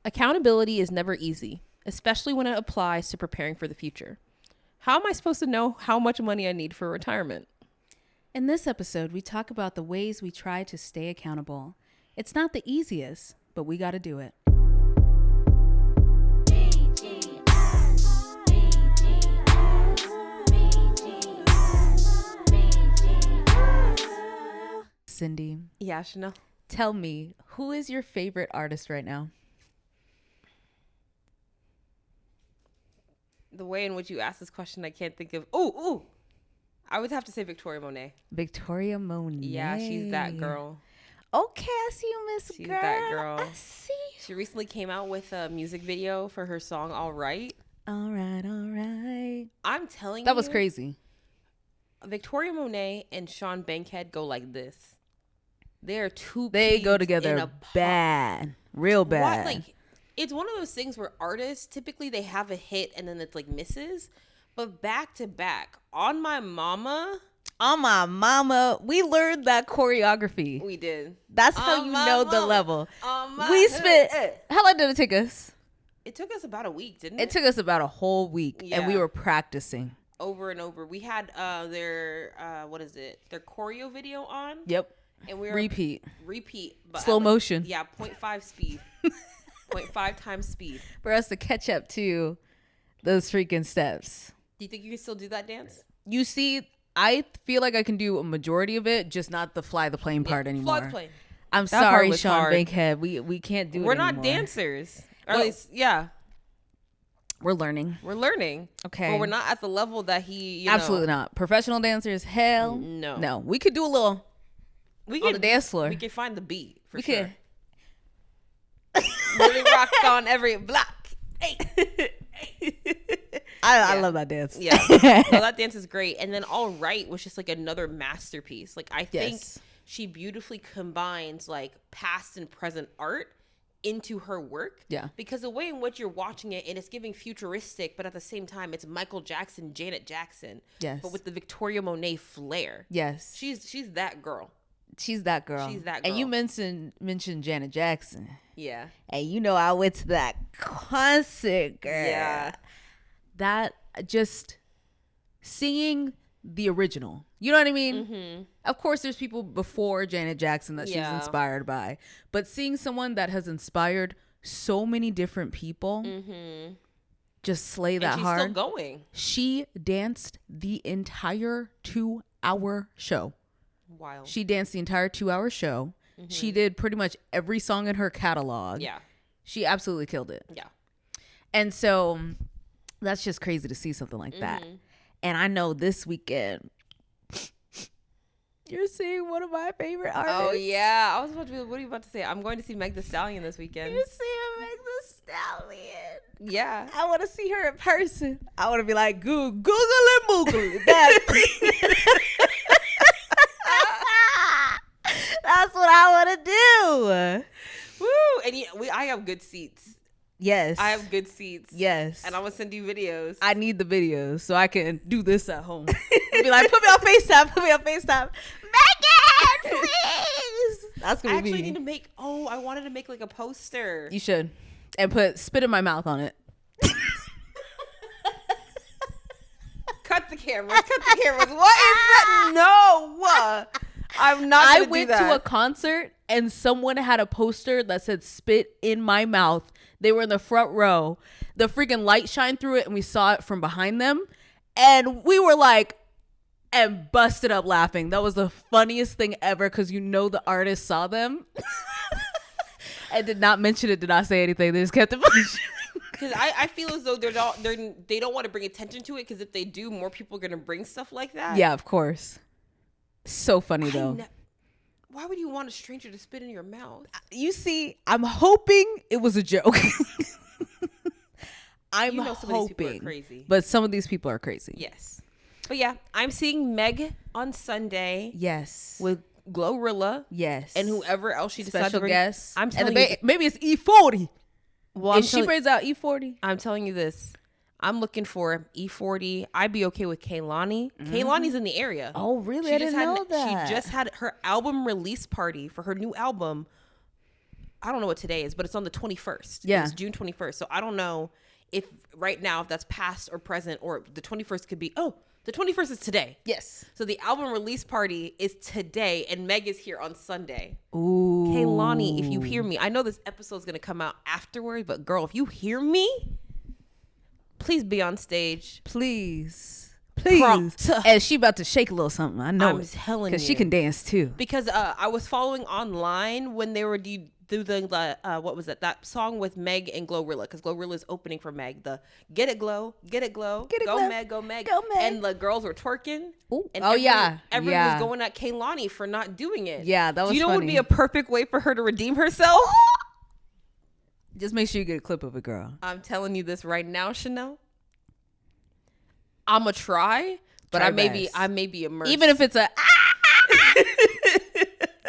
Accountability is never easy, especially when it applies to preparing for the future. How am I supposed to know how much money I need for retirement? In this episode, we talk about the ways we try to stay accountable. It's not the easiest, but we got to do it. Cindy. Yeah, Chanel. Tell me, who is your favorite artist right now? The way in which you asked this question, I can't think of. Ooh. I would have to say Victoria Monet. Victoria Monet. Yeah, she's that girl. Okay, I see you, Miss Girl. She's that girl. I see you. She recently came out with a music video for her song All Right. All right. I'm telling you. That was crazy. Victoria Monet and Sean Bankhead go like this. They're two They peas go in together a bad. Real bad. Like, it's one of those things where artists, typically they have a hit and then it's like misses. But back to back, On My Mama, we learned that choreography. we did. That's how you know the level. We spent. How long did it take us? It took us about a week, didn't it? It took us about a whole week, and we were practicing over and over. We had their their choreo video on. Yep. And we were repeat, but slow motion. Yeah, 0.5 speed, 0.5 times speed for us to catch up to those freaking steps. Do you think you can still do that dance? You see, I feel like I can do a majority of it, just not the fly the plane part anymore. Fly the plane. I'm sorry, Sean Bankhead. We can't do it. We're anymore. not dancers. Or at least, yeah. We're learning. Okay. But we're not at the level that he, Absolutely not. Professional dancers, hell no. No. We could do a little on the dance floor. We could find the beat for sure. Really rock on every block. Hey. I love that dance. Yeah. No, that dance is great. And then All Right was just like another masterpiece. Like, I think she beautifully combines like past and present art into her work. Yeah. Because the way in which you're watching it, and it's giving futuristic, but at the same time it's Michael Jackson, Janet Jackson. Yes. But with the Victoria Monet flair. Yes. She's that girl. She's that girl. And you mentioned Janet Jackson. Yeah. And you know I went to that concert, girl. Yeah. That just singing the original. You know what I mean? Mm-hmm. Of course, there's people before Janet Jackson that she's inspired by. But seeing someone that has inspired so many different people just slay that she's hard. Still going. She danced the entire 2-hour show. Wild. She danced the entire 2-hour show. Mm-hmm. She did pretty much every song in her catalog. Yeah. She absolutely killed it. Yeah. And so that's just crazy to see something like that. And I know this weekend you're seeing one of my favorite artists. Oh, yeah. I was about to be, what are you about to say? I'm going to see Meg Thee Stallion this weekend. You're seeing Meg Thee Stallion. Yeah. I want to see her in person. I want to be like, Google and Moogle. That's what I want to do. Woo! And I have good seats. Yes. I have good seats. Yes. And I'm going to send you videos. I need the videos so I can do this at home. Be like, put me on FaceTime. Megan, please. That's going to be me. I actually need to I wanted to make like a poster. You should. And put spit in my mouth on it. Cut the cameras. What is that? No. I'm not I gonna went do that. to a concert and someone had a poster that said spit in my mouth. They were in the front row. The freaking light shined through it and we saw it from behind them. And we were like, and busted up laughing. That was the funniest thing ever because the artist saw them and did not mention it, did not say anything. They just kept it pushing. Because I feel as though they don't want to bring attention to it because if they do, more people are going to bring stuff like that. Yeah, of course. So funny though. Why would you want a stranger to spit in your mouth? You see, I'm hoping it was a joke. I'm hoping. Some of these people are crazy. But some of these people are crazy. Yes. But yeah, I'm seeing Meg on Sunday. Yes. With Glorilla. Yes. And whoever else she decides to bring. Guests. I'm telling you. Maybe it's E40. Well, if she brings out E40. I'm telling you this. I'm looking for E40. I'd be okay with Kehlani. Kehlani's in the area. Oh, really? I didn't know that. She just had her album release party for her new album I don't know what today is, but it's on the 21st. Yeah. It's June 21st. So I don't know if right now, if that's past or present, or the 21st could be, the 21st is today. Yes. So the album release party is today, and Meg is here on Sunday. Ooh. Kaylani, if you hear me, I know this episode is going to come out afterward, but girl, if you hear me, please be on stage. Please. Prompt. And she about to shake a little something. I know. I'm telling you. Because she can dance too. Because I was following online when they were do the what was it? That song with Meg and Glorilla, because Glorilla is opening for Meg. The Get It Glow, Get It Glow, Get It Go Glow, Meg, Go Meg, Go Meg. and the girls were twerking. Ooh. And everyone was going at Kaylani for not doing it. Yeah, that was. Do you know funny. what would be a perfect way for her to redeem herself? Just make sure you get a clip of it, girl. I'm telling you this right now, Chanel. I'ma try, but Try I may be immersed. Even if it's a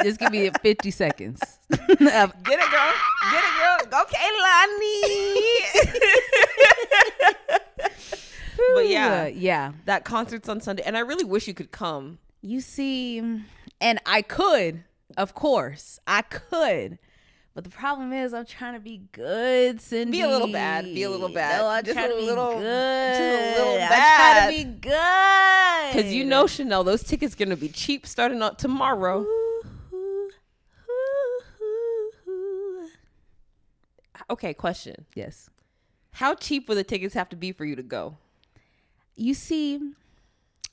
just give me 50 seconds. Get it, girl. Get it, girl. Go, Kaylani. But yeah. That concert's on Sunday, and I really wish you could come. You see, and I could, of course, I could. But the problem is, I'm trying to be good, Cindy. Be a little bad. No, I'm just trying to be good. Just a little I'm bad. trying to be good. Because you know, Chanel, those tickets going to be cheap starting out tomorrow. Okay, question. Yes. How cheap will the tickets have to be for you to go? You see,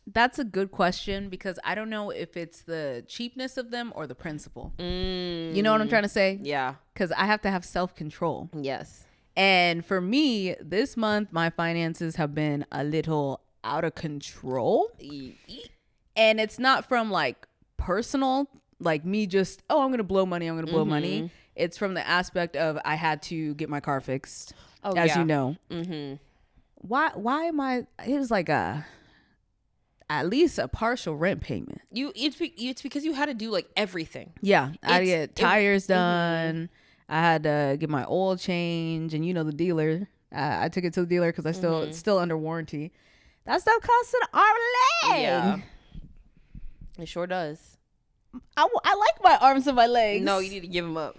that's a good question, because I don't know if it's the cheapness of them or the principle. You know what I'm trying to say? Yeah. Because I have to have self-control. Yes. And for me, this month, my finances have been a little out of control. And it's not from like personal, like me just, I'm going to blow money. I'm going to blow money. It's from the aspect of I had to get my car fixed, as you know. Why am I, it was like at least a partial rent payment. It's because you had to do like everything. Yeah. I had to get tires done. I had to get my oil change, and the dealer. I took it to the dealer because it's still under warranty. That stuff costs an arm and a leg. Yeah, it sure does. I like my arms and my legs. No, you need to give them up.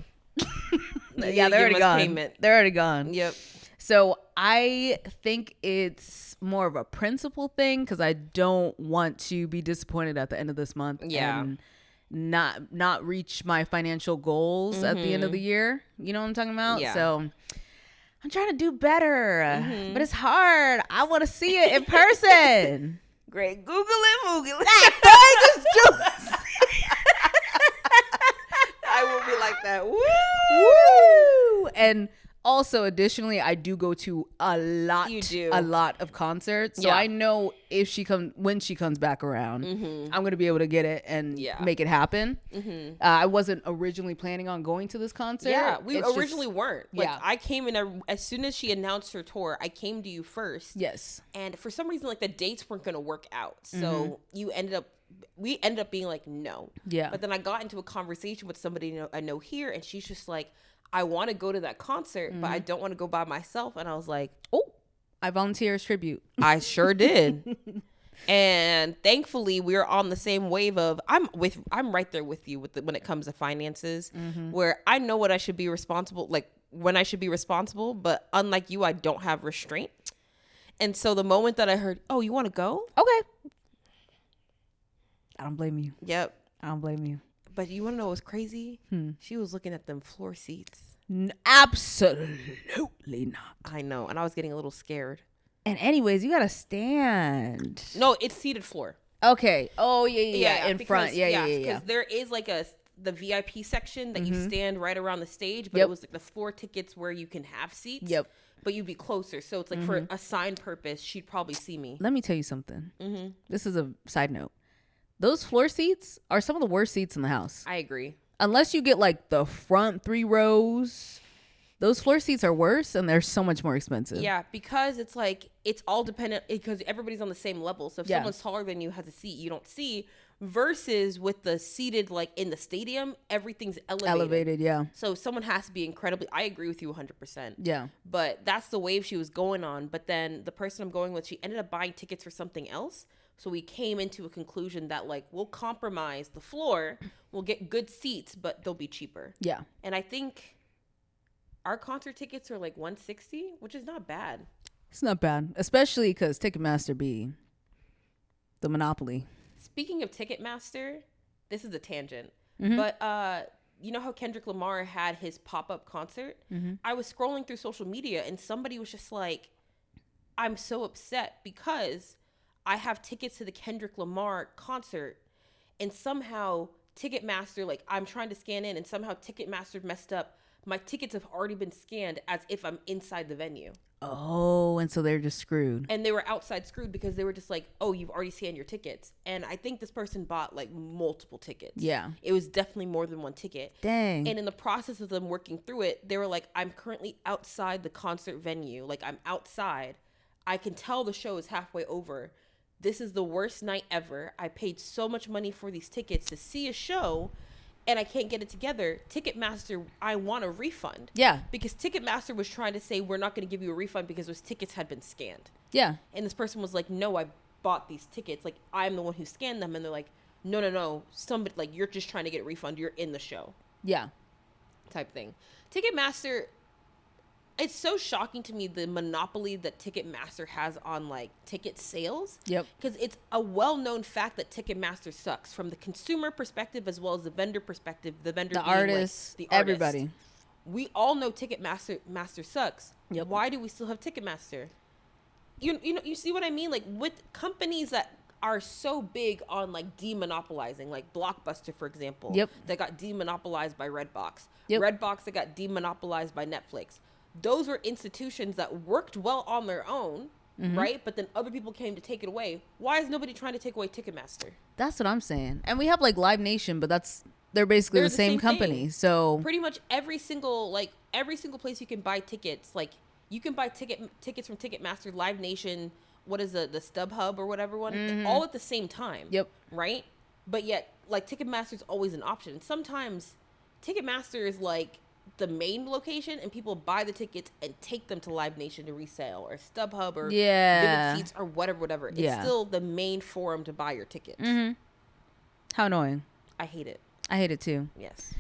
Yeah, they're already gone. Payment. They're already gone. Yep. So I think it's more of a principle thing, because I don't want to be disappointed at the end of this month. Yeah. And not reach my financial goals at the end of the year. You know what I'm talking about? Yeah. So I'm trying to do better, but it's hard. I want to see it in person. Great. Google it, Moogle it. I will be like that. Woo! And also, additionally, I do go to a lot of concerts. So I know when she comes back around, I'm going to be able to get it and make it happen. I wasn't originally planning on going to this concert. Yeah, we originally weren't. Like, I came in as soon as she announced her tour, I came to you first. Yes. And for some reason, like, the dates weren't going to work out. So we ended up being like, no. Yeah. But then I got into a conversation with somebody I know here, and she's just like, I want to go to that concert, but I don't want to go by myself. And I was like, I volunteer as tribute. I sure did. And thankfully, we're on the same wave of I'm right there with you when it comes to finances, where I know what I should be responsible, like when I should be responsible, but unlike you, I don't have restraint. And so the moment that I heard, you want to go? Okay. I don't blame you. Yep. I don't blame you. But you want to know what's crazy? She was looking at them floor seats. Absolutely not. I know. And I was getting a little scared. And anyways, you got to stand. No, it's seated floor. Okay. Oh, yeah. In front. Yeah. Because there is like the VIP section that you stand right around the stage. But it was like the floor tickets where you can have seats. Yep. But you'd be closer. So it's like for a sign purpose, she'd probably see me. Let me tell you something. This is a side note. Those floor seats are some of the worst seats in the house. I agree. Unless you get like the front 3 rows, those floor seats are worse, and they're so much more expensive. Yeah, because it's like, it's all dependent, because everybody's on the same level. So if someone's taller than you has a seat you don't see, versus with the seated, like in the stadium, everything's elevated. Yeah. So someone has to be incredibly, I agree with you 100%. Yeah. But that's the wave she was going on. But then the person I'm going with, she ended up buying tickets for something else. So we came into a conclusion that, like, we'll compromise the floor, we'll get good seats, but they'll be cheaper. Yeah. And I think Our concert tickets are like 160, which is not bad. It's not bad, especially because Ticketmaster be the monopoly. Speaking of Ticketmaster, this is a tangent, Mm-hmm. but you know how Kendrick Lamar had his pop-up concert? Mm-hmm. I was scrolling through social media and somebody was just like, I'm so upset because I have tickets to the Kendrick Lamar concert and somehow Ticketmaster, like I'm trying to scan in and somehow Ticketmaster messed up. My tickets have already been scanned as if I'm inside the venue. Oh, and so they're just screwed. And they were outside screwed because they were just like, oh, you've already scanned your tickets. And I think this person bought like multiple tickets. Yeah. It was definitely more than one ticket. Dang. And in the process of them working through it, they were like, I'm currently outside the concert venue. Like I'm outside. I can tell the show is halfway over. This is the worst night ever. I paid so much money for these tickets to see a show and I can't get it together. Ticketmaster, I want a refund. Yeah. Because Ticketmaster was trying to say, we're not going to give you a refund because those tickets had been scanned. Yeah. And this person was like, no, I bought these tickets. Like, I'm the one who scanned them. And they're like, no. Somebody, like, you're just trying to get a refund. You're in the show. Yeah. Type thing. Ticketmaster, it's so shocking to me the monopoly that Ticketmaster has on like ticket sales. Yep. Because it's a well-known fact that Ticketmaster sucks from the consumer perspective as well as the vendor perspective. The vendor, The being artists, like the artist. everybody. We all know Ticketmaster sucks. Yep. Why do we still have Ticketmaster? You see what I mean? Like with companies that are so big on like demonopolizing, like Blockbuster, for example. Yep. That got demonopolized by Redbox. Yep. Redbox that got demonopolized by Netflix. Those were institutions that worked well on their own, right? But then other people came to take it away. Why is nobody trying to take away Ticketmaster? That's what I'm saying. And we have like Live Nation, but they're basically They're the same company. thing. So Pretty much every single place you can buy tickets, like you can buy tickets from Ticketmaster, Live Nation, what is the StubHub or whatever one, all at the same time. Yep. Right? But yet, like Ticketmaster is always an option. Sometimes Ticketmaster is like the main location and people buy the tickets and take them to Live Nation to resale or StubHub or Yeah. Vivid Seats or whatever. It's Yeah. still the main forum to buy your tickets. how annoying. I hate it. I hate it too. Yes.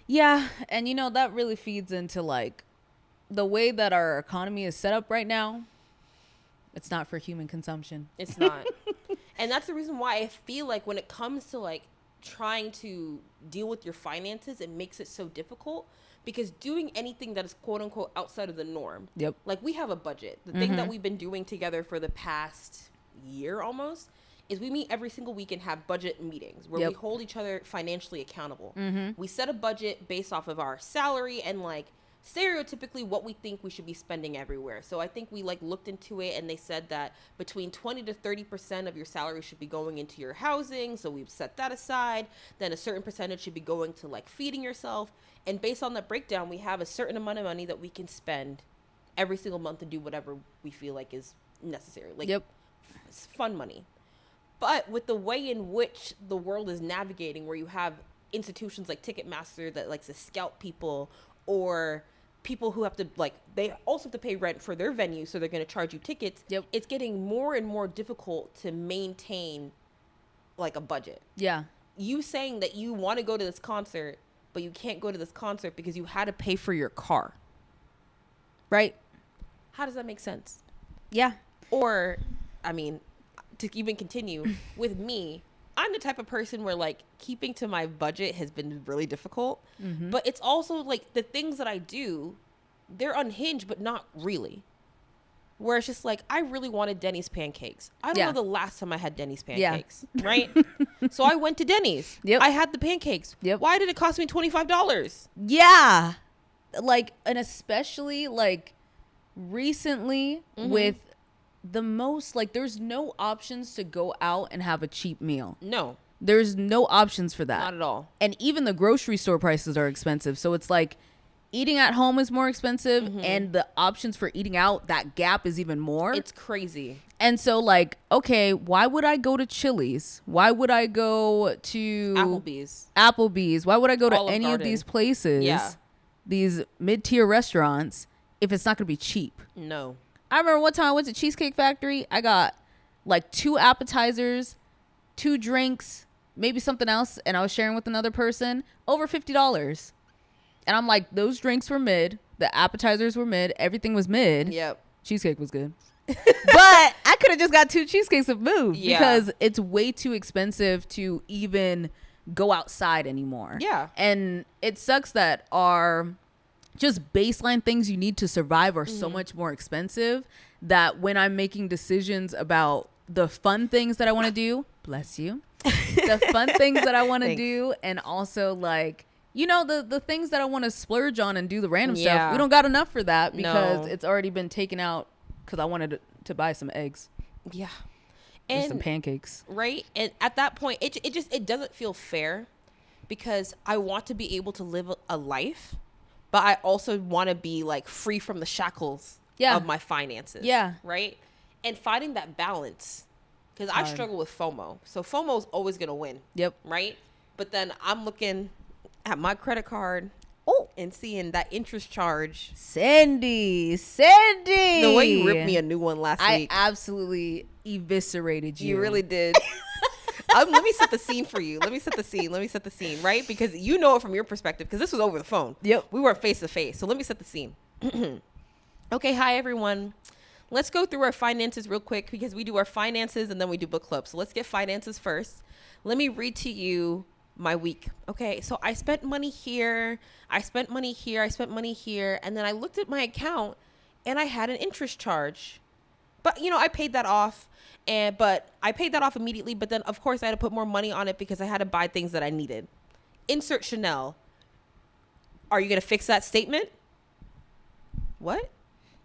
Yeah. And that really feeds into like the way that our economy is set up right now. It's not for human consumption. It's not. And that's the reason why I feel like when it comes to like trying to deal with your finances, it makes it so difficult because doing anything that is quote unquote outside of the norm. Yep. Like we have a budget. The thing that we've been doing together for the past year almost is we meet every single week and have budget meetings where we hold each other financially accountable. We set a budget based off of our salary and like stereotypically what we think we should be spending everywhere. So I think we like looked into it and they said that between 20 to 30% of your salary should be going into your housing. So we've set that aside. Then a certain percentage should be going to like feeding yourself. And based on that breakdown, we have a certain amount of money that we can spend every single month to do whatever we feel like is necessary. Like it's fun money. But with the way in which the world is navigating, where you have institutions like Ticketmaster that likes to scout people, or people who have to like, they also have to pay rent for their venue, so they're going to charge you tickets. It's getting more and more difficult to maintain like a budget. Yeah. You saying that you want to go to this concert, but you can't go to this concert because you had to pay for your car. Right. How does that make sense? Yeah. Or, I mean, to even continue with me, I'm the type of person where like keeping to my budget has been really difficult, but it's also like the things that I do, they're unhinged, but not really. Where it's just like, I really wanted Denny's pancakes. I don't know the last time I had Denny's pancakes, right? So I went to Denny's. I had the pancakes. Why did it cost me $25? Yeah. Like, and especially like recently with the most, like, there's no options to go out and have a cheap meal. No. There's no options for that. Not at all. And even the grocery store prices are expensive. So it's like eating at home is more expensive and the options for eating out, that gap is even more. It's crazy. And so like, okay, why would I go to Chili's? Why would I go to Applebee's? Why would I go to Olive any Garden. of these places, these mid-tier restaurants, if it's not going to be cheap? No. I remember one time I went to Cheesecake Factory. I got like 2 appetizers, 2 drinks, maybe something else, and I was sharing with another person, over $50. And I'm like, those drinks were mid. The appetizers were mid. Everything was mid. Yep. Cheesecake was good. But I could have just got 2 cheesecakes and moved because it's way too expensive to even go outside anymore. Yeah. And it sucks that our just baseline things you need to survive are so much more expensive that when I'm making decisions about the fun things that I want to do, bless you, the fun things that I want to do, and also like, you know, the things that I want to splurge on and do the random stuff, we don't got enough for that because it's already been taken out because I wanted to buy some eggs. Yeah. And some pancakes. Right. And at that point, it doesn't feel fair because I want to be able to live a life, but I also want to be like free from the shackles of my finances. Yeah. Right. And finding that balance, because I struggle with FOMO. So FOMO is always going to win. Yep. Right. But then I'm looking at my credit card and seeing that interest charge. Sandy. The way you ripped me a new one last week. I absolutely eviscerated you. You really did. Let me set the scene for you. Let me set the scene, right? Because you know it from your perspective, because this was over the phone. Yep. We weren't face to face. So let me set the scene. Okay, hi, everyone. Let's go through our finances real quick because we do our finances and then we do book club. So let's get finances first. Let me read to you my week. Okay, so I spent money here, I spent money here, and then I looked at my account and I had an interest charge. But you know, I paid that off, but I paid that off immediately, but then of course I had to put more money on it because I had to buy things that I needed. Insert Chanel. Are you going to fix that statement? What?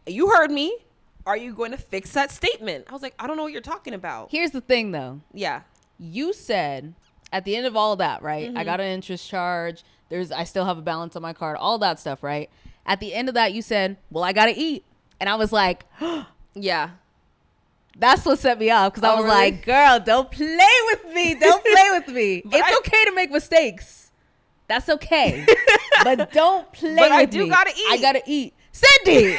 You heard me. Are you going to fix that statement? I was like, I don't know what you're talking about. Here's the thing though. Yeah. You said at the end of all of that, right? I got an interest charge. I still have a balance on my card, all that stuff, right? At the end of that, you said, well, I got to eat. And I was like, yeah. That's what set me off because I was like, girl, don't play with me. Don't play with me. It's okay to make mistakes. That's okay. But don't play with me. But I do got to eat. I got to eat. Cindy.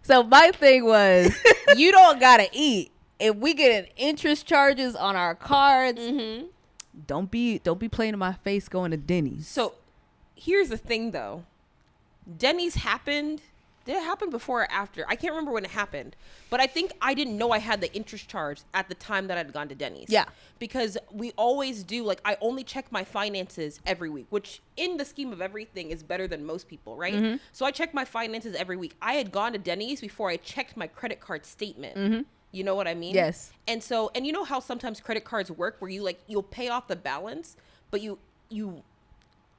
So my thing was, you don't gotta eat. If we get interest charges on our cards, don't be playing in my face going to Denny's. So here's the thing though. Denny's happened. Did it happen before or after? I can't remember when it happened. But I think I didn't know I had the interest charge at the time that I'd gone to Denny's. Yeah. Because we always do, like, I only check my finances every week, which in the scheme of everything is better than most people, right? So I check my finances every week. I had gone to Denny's before I checked my credit card statement. You know what I mean? Yes. And so, and you know how sometimes credit cards work where you'll pay off the balance, but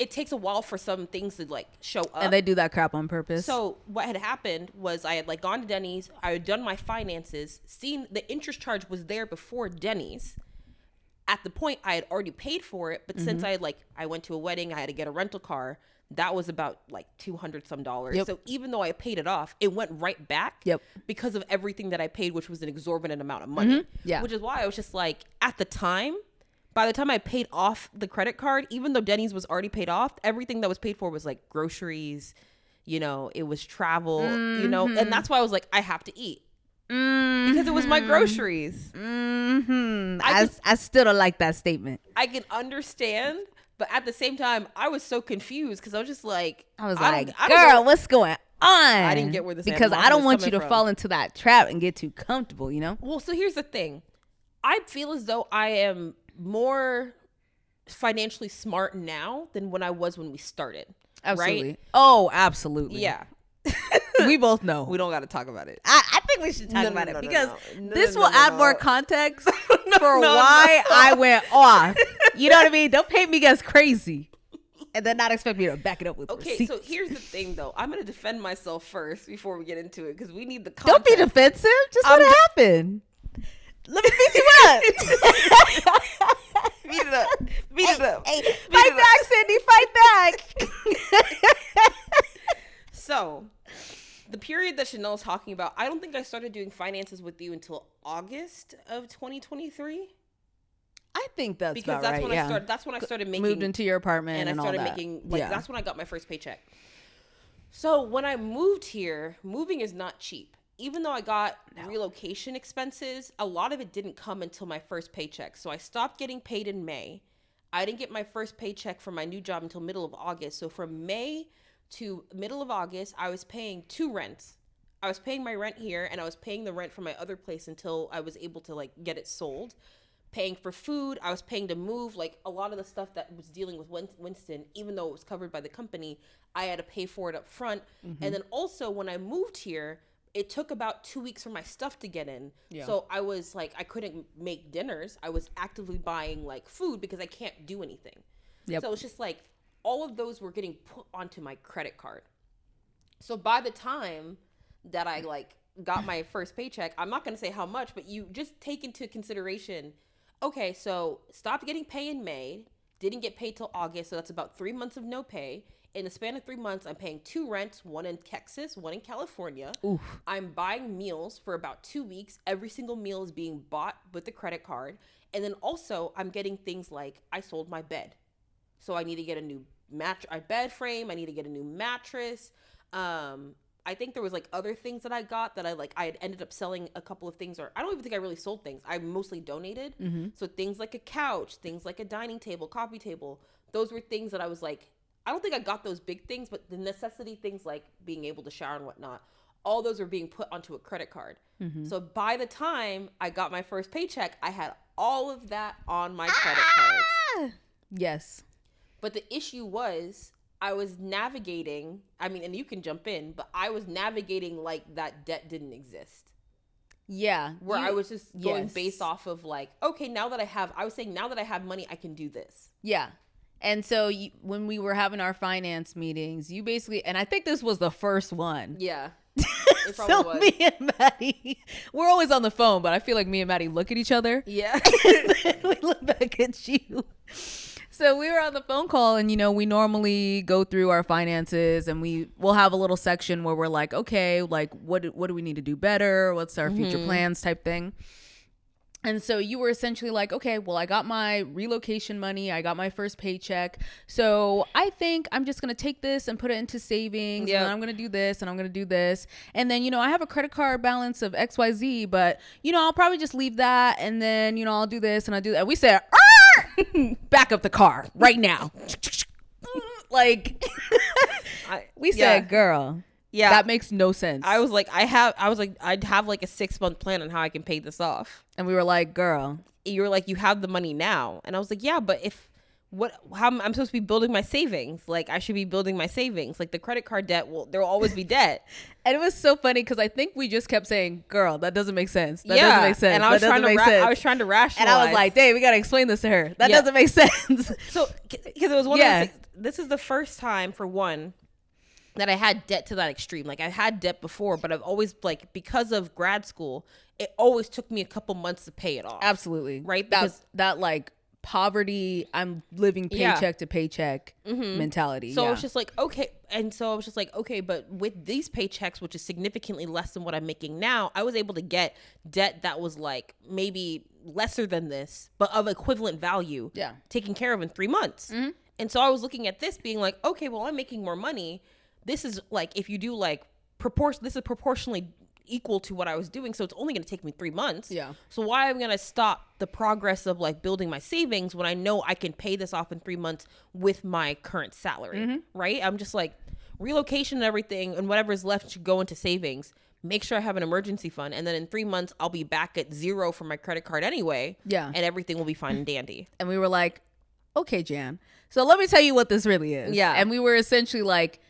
it takes a while for some things to like show up. And they do that crap on purpose. So what had happened was I had like gone to Denny's. I had done my finances, seen the interest charge was there before Denny's. At the point I had already paid for it. But since I went to a wedding, I had to get a rental car. That was about like $200 some. So even though I paid it off, it went right back because of everything that I paid, which was an exorbitant amount of money. Yeah. Which is why I was just like, at the time, by the time I paid off the credit card, even though Denny's was already paid off, everything that was paid for was like groceries, you know, it was travel, you know, and that's why I was like, I have to eat because it was my groceries. I still don't like that statement. I can understand, but at the same time, I was so confused because I was just like, girl, what's going on? I didn't get where this because I don't want you to fall into that trap and get too comfortable, you know? Well, so here's the thing. I feel as though I am more financially smart now than when I was when we started. Absolutely. Right? Oh, absolutely. Yeah. We both know. We don't got to talk about it. I think we should talk about it because this will add more context for why I went off. You know what I mean? Don't paint me as crazy and then not expect me to back it up with receipts. So here's the thing though. I'm going to defend myself first before we get into it because we need the context. Don't be defensive. Just let it happen. Let me beat you up. Beat it up. Beat it up. Hey, fight back, Cindy. Fight back. So, the period that Chanel's talking about, I don't think I started doing finances with you until August of 2023. I think that's because about that's right. When I started. That's when I started making. Moved into your apartment and I started all that. making. That's when I got my first paycheck. So when I moved here, moving is not cheap. Even though I got relocation expenses, a lot of it didn't come until my first paycheck. So I stopped getting paid in May. I didn't get my first paycheck from my new job until middle of August. So from May to middle of August, I was paying 2 rents. I was paying my rent here, and I was paying the rent from my other place until I was able to like get it sold. Paying for food, I was paying to move. Like a lot of the stuff that was dealing with Winston, even though it was covered by the company, I had to pay for it up front. And then also when I moved here, it took about 2 weeks for my stuff to get in. Yeah. So I was like, I couldn't make dinners. I was actively buying like food because I can't do anything. Yep. So it's just like all of those were getting put onto my credit card. So by the time that I like got my first paycheck, I'm not going to say how much, but you just take into consideration, okay, so stopped getting pay in May, didn't get paid till August. So that's about 3 months of no pay. In the span of 3 months, I'm paying 2 rents, one in Texas, one in California. Oof. I'm buying meals for about 2 weeks. Every single meal is being bought with the credit card. And then also I'm getting things like I sold my bed. So I need to get a new bed frame. I need to get a new mattress. I think there was like other things that I got that I had ended up selling a couple of things, or I don't even think I really sold things. I mostly donated. So things like a couch, things like a dining table, coffee table, those were things that I was like, I don't think I got those big things, but the necessity things like being able to shower and whatnot, all those were being put onto a credit card. So by the time I got my first paycheck, I had all of that on my credit cards. Yes. But the issue was I was navigating, I mean, and you can jump in, but I was navigating like that debt didn't exist. Yeah. Where I was just going based off of like, okay, now that I have money, I can do this. Yeah. And so when we were having our finance meetings, you basically, and I think this was the first one. Yeah. It probably so was. Me and Maddie, we're always on the phone, but I feel like me and Maddie look at each other. Yeah. And then we look back at you. So we were on the phone call, and, you know, we normally go through our finances, and we'll have a little section where we're like, okay, like what do we need to do better? What's our future plans type thing? And so you were essentially like, okay, well, I got my relocation money. I got my first paycheck. So I think I'm just going to take this and put it into savings. Yep. And then I'm going to do this and I'm going to do this. And then, you know, I have a credit card balance of XYZ, but, you know, I'll probably just leave that. And then, you know, I'll do this and I'll do that. We said, back up the car right now. Like, we said, girl. Yeah, that makes no sense. I was like, I'd have like a 6-month plan on how I can pay this off. And we were like, girl, you were like, you have the money now. And I was like, yeah, but how I'm supposed to be building my savings? Like, I should be building my savings. Like the credit card debt, there will always be debt. And it was so funny because I think we just kept saying, girl, that doesn't make sense. That doesn't make sense. And I was trying to rationalize. And I was like, Dave, we got to explain this to her. That doesn't make sense. So, because it was one of the things, this is the first time, for one, that I had debt to that extreme. Like I had debt before, but I've always, like, because of grad school, it always took me a couple months to pay it off. Absolutely. Right? Because that like poverty, I'm living paycheck to paycheck mentality. So it's just like, okay. And so I was just like, okay, but with these paychecks, which is significantly less than what I'm making now, I was able to get debt that was like maybe lesser than this, but of equivalent value, taken care of in 3 months. And so I was looking at this being like, okay, well, I'm making more money. This is like, if you do like this is proportionally equal to what I was doing. So it's only going to take me 3 months. Yeah. So why am I going to stop the progress of like building my savings when I know I can pay this off in 3 months with my current salary? Right. I'm just like, relocation and everything and whatever's left should go into savings. Make sure I have an emergency fund. And then in 3 months, I'll be back at zero for my credit card anyway. Yeah. And everything will be fine and dandy. And we were like, okay, Jan. So let me tell you what this really is. Yeah. And we were essentially like,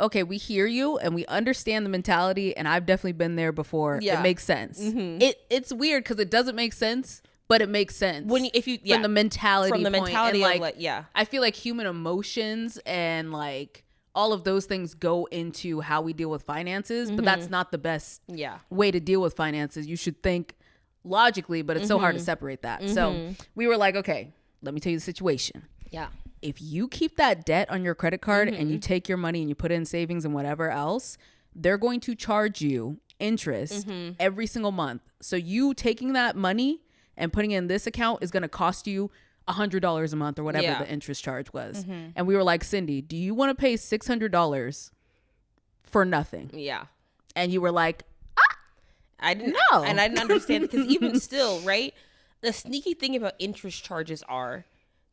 okay, we hear you and we understand the mentality, and I've definitely been there before. Yeah. It makes sense. It's weird because it doesn't make sense, but it makes sense from the mentality point. I feel like human emotions and like all of those things go into how we deal with finances, but that's not the best way to deal with finances. You should think logically, but it's so hard to separate that. So we were like, okay, let me tell you the situation. Yeah. If you keep that debt on your credit card and you take your money and you put it in savings and whatever else, they're going to charge you interest every single month. So you taking that money and putting it in this account is going to cost you $100 a month or whatever the interest charge was. And we were like, Cindy, do you want to pay $600 for nothing? Yeah. And you were like, I didn't know. And I didn't understand because even still, right? The sneaky thing about interest charges are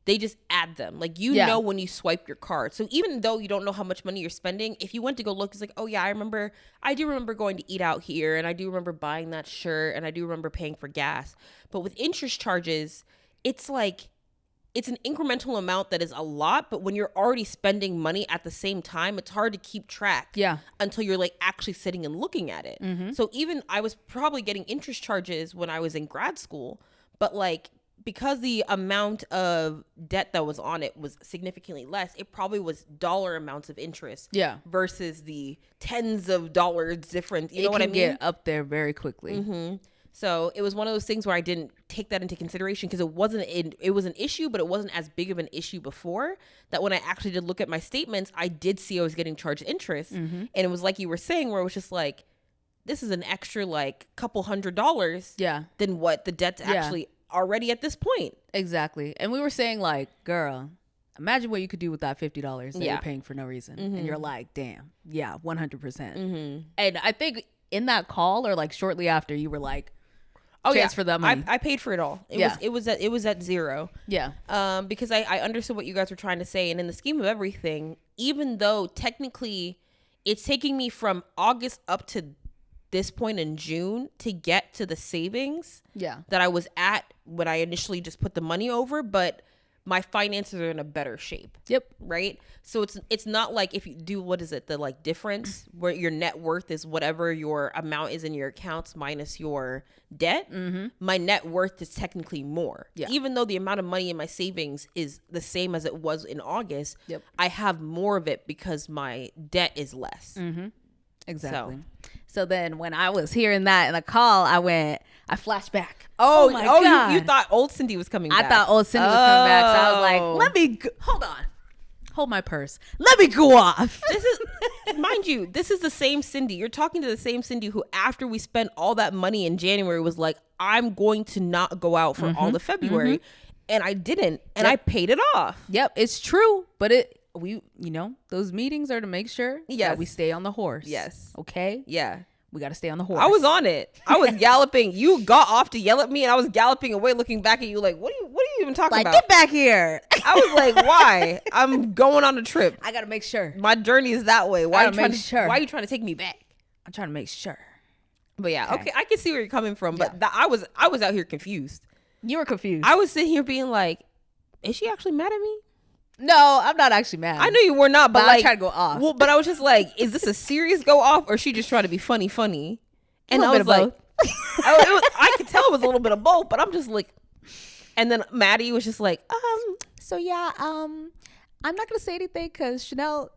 they just add them. Like, know when you swipe your card. So even though you don't know how much money you're spending, if you went to go look, it's like, oh yeah, I do remember going to eat out here, and I do remember buying that shirt, and I do remember paying for gas. But with interest charges, it's like, it's an incremental amount that is a lot, but when you're already spending money at the same time, it's hard to keep track until you're like actually sitting and looking at it. So even I was probably getting interest charges when I was in grad school, but like, because the amount of debt that was on it was significantly less, it probably was dollar amounts of interest versus the tens of dollars difference. You know what I mean? It can get up there very quickly. So it was one of those things where I didn't take that into consideration because it was an issue, but it wasn't as big of an issue before, that when I actually did look at my statements, I did see I was getting charged interest. And it was like you were saying, where it was just like, this is an extra like couple $100 than what the debt's actually already at this point. Exactly. And we were saying like, girl, imagine what you could do with that $50 that you're paying for no reason. And you're like, damn, 100%. And I think in that call, or like shortly after, you were like, transfer that money. I paid for it all. It was at zero. Because I understood what you guys were trying to say. And in the scheme of everything, even though technically it's taking me from August up to this point in June to get to the savings that I was at when I initially just put the money over, but my finances are in a better shape. Right? So it's not like if you do, what is it, the like difference where your net worth is whatever your amount is in your accounts minus your debt. My net worth is technically more. Even though the amount of money in my savings is the same as it was in August, I have more of it because my debt is less. Exactly. So then when I was hearing that in the call, I flashed back. Oh my God. You thought old Cindy was coming back. I thought old Cindy was coming back. So I was like, let me hold on. Hold my purse. Let me go off. This is, mind you, this is the same Cindy. You're talking to the same Cindy who, after we spent all that money in January, was like, I'm going to not go out for all of February. And I didn't. And I paid it off. It's true. But those meetings are to make sure that we stay on the horse. Okay? We got to stay on the horse. I was on it. I was galloping. You got off to yell at me, and I was galloping away, looking back at you like, what are you even talking about? Get back here. I was like, why? I'm going on a trip. I got to make sure. My journey is that way. Why are you trying to take me back? I'm trying to make sure. But okay, I can see where you're coming from. But I was out here confused. You were confused. I was sitting here being like, is she actually mad at me? No, I'm not actually mad. I knew you were not, but like, I tried to go off. Well, but I was just like, is this a serious go off, or is she just trying to be funny? And I was like, I could tell it was a little bit of both, but I'm just like, and then Maddie was just like, so I'm not gonna say anything because Chanel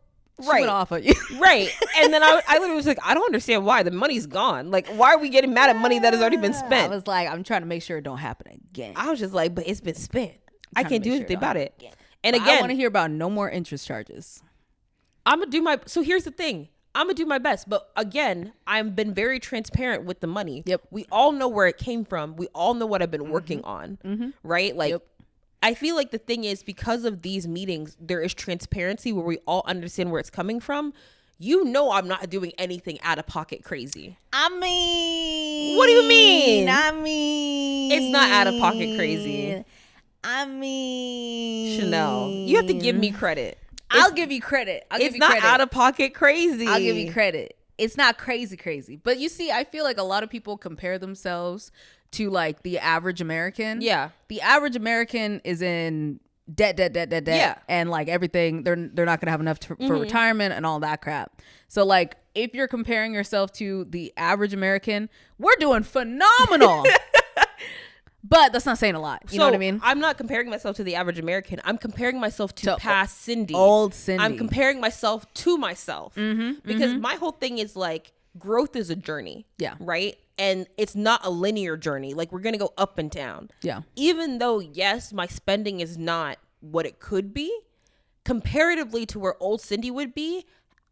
went off on you, right? And then I literally was like, I don't understand why the money's gone. Like, why are we getting mad at money that has already been spent? I was like, I'm trying to make sure it don't happen again. I was just like, but it's been spent. I can't do anything about it. And again, I want to hear about no more interest charges. I'm going to do so here's the thing. I'm going to do my best. But again, I've been very transparent with the money. We all know where it came from. We all know what I've been working on. Right? Like, I feel like the thing is, because of these meetings, there is transparency where we all understand where it's coming from. I'm not doing anything out of pocket crazy. I mean, what do you mean? It's not out of pocket crazy. Chanel, you have to give me credit. I'll give you credit. It's not out of pocket crazy. I'll give you credit. It's not crazy. But you see, I feel like a lot of people compare themselves to like the average American. The average American is in debt. And like everything, they're not gonna have enough for retirement and all that crap. So like, if you're comparing yourself to the average American, we're doing phenomenal. But that's not saying a lot. You know what I mean? I'm not comparing myself to the average American. I'm comparing myself to past Cindy. Old Cindy. I'm comparing myself to myself. Because my whole thing is like, growth is a journey. Right? And it's not a linear journey. Like, we're going to go up and down. Even though, yes, my spending is not what it could be, comparatively to where old Cindy would be,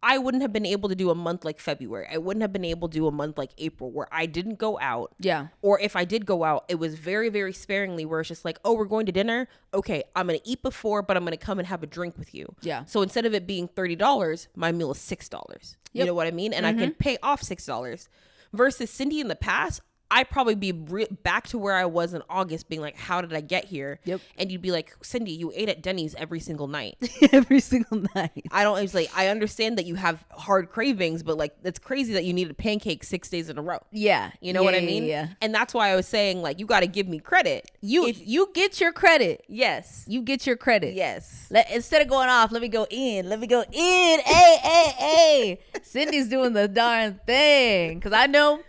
I wouldn't have been able to do a month like February. I wouldn't have been able to do a month like April where I didn't go out. Or if I did go out, it was very, very sparingly, where it's just like, oh, we're going to dinner. Okay, I'm going to eat before, but I'm going to come and have a drink with you. So instead of it being $30, my meal is $6. You know what I mean? And I can pay off $6. Versus Cindy in the past, I'd probably be back to where I was in August, being like, how did I get here? Yep. And you'd be like, Cindy, you ate at Denny's every single night. Every single night. It's like, I understand that you have hard cravings, but like, it's crazy that you needed pancakes 6 days in a row. Yeah. You know what I mean? Yeah. And that's why I was saying, like, you got to give me credit. You get your credit. Yes. You get your credit. Yes. Instead of going off, let me go in. Let me go in. Hey. Cindy's doing the darn thing. Because I know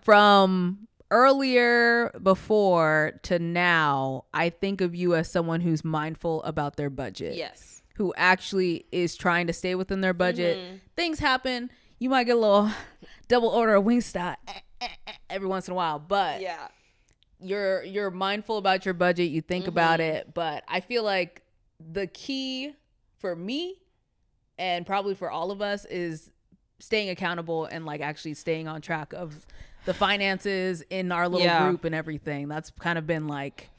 from earlier before to now, I think of you as someone who's mindful about their budget. Yes. Who actually is trying to stay within their budget. Things happen. You might get a little double order of Wingstop every once in a while. But you're mindful about your budget. You think about it. But I feel like the key for me and probably for all of us is staying accountable and like actually staying on track of the finances in our little group and everything. That's kind of been like,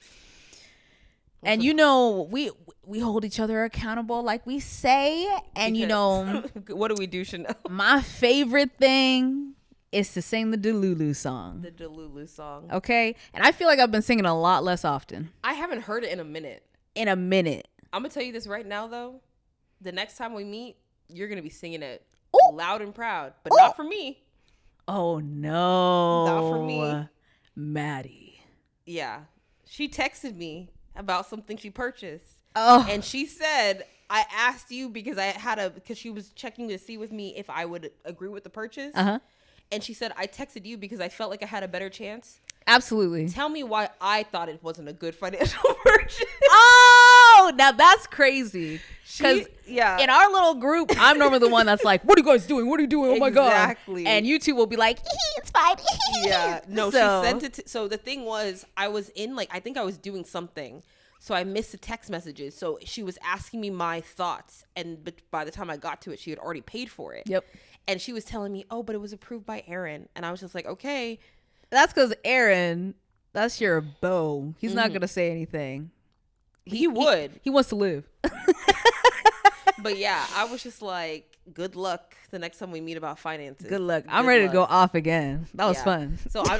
and you know, we hold each other accountable like we say. And because, you know, what do we do, Chanel? My favorite thing is to sing the delulu song. The delulu song. Okay. And I feel like I've been singing a lot less often. I haven't heard it in a minute. I'm going to tell you this right now, though. The next time we meet, you're going to be singing it loud and proud, but not for me. Oh, no. Not for me. Maddie. Yeah. She texted me about something she purchased. Oh. And she said, I asked you because because she was checking to see with me if I would agree with the purchase. Uh-huh. And she said, I texted you because I felt like I had a better chance. Absolutely. Tell me why I thought it wasn't a good financial purchase. Oh, now that's crazy. Because in our little group, I'm normally the one that's like, what are you guys doing? What are you doing? Oh my God. Exactly. And you two will be like, it's fine. Yeah. No, she sent it. So the thing was, I was in I think I was doing something. So I missed the text messages. So she was asking me my thoughts. But by the time I got to it, she had already paid for it. Yep. And she was telling me, oh, but it was approved by Aaron. And I was just like, okay. That's because Aaron, that's your beau. He's not going to say anything. He would. He wants to live. But yeah, I was just like, good luck the next time we meet about finances. Good luck. I'm ready to go off again. That was fun. So I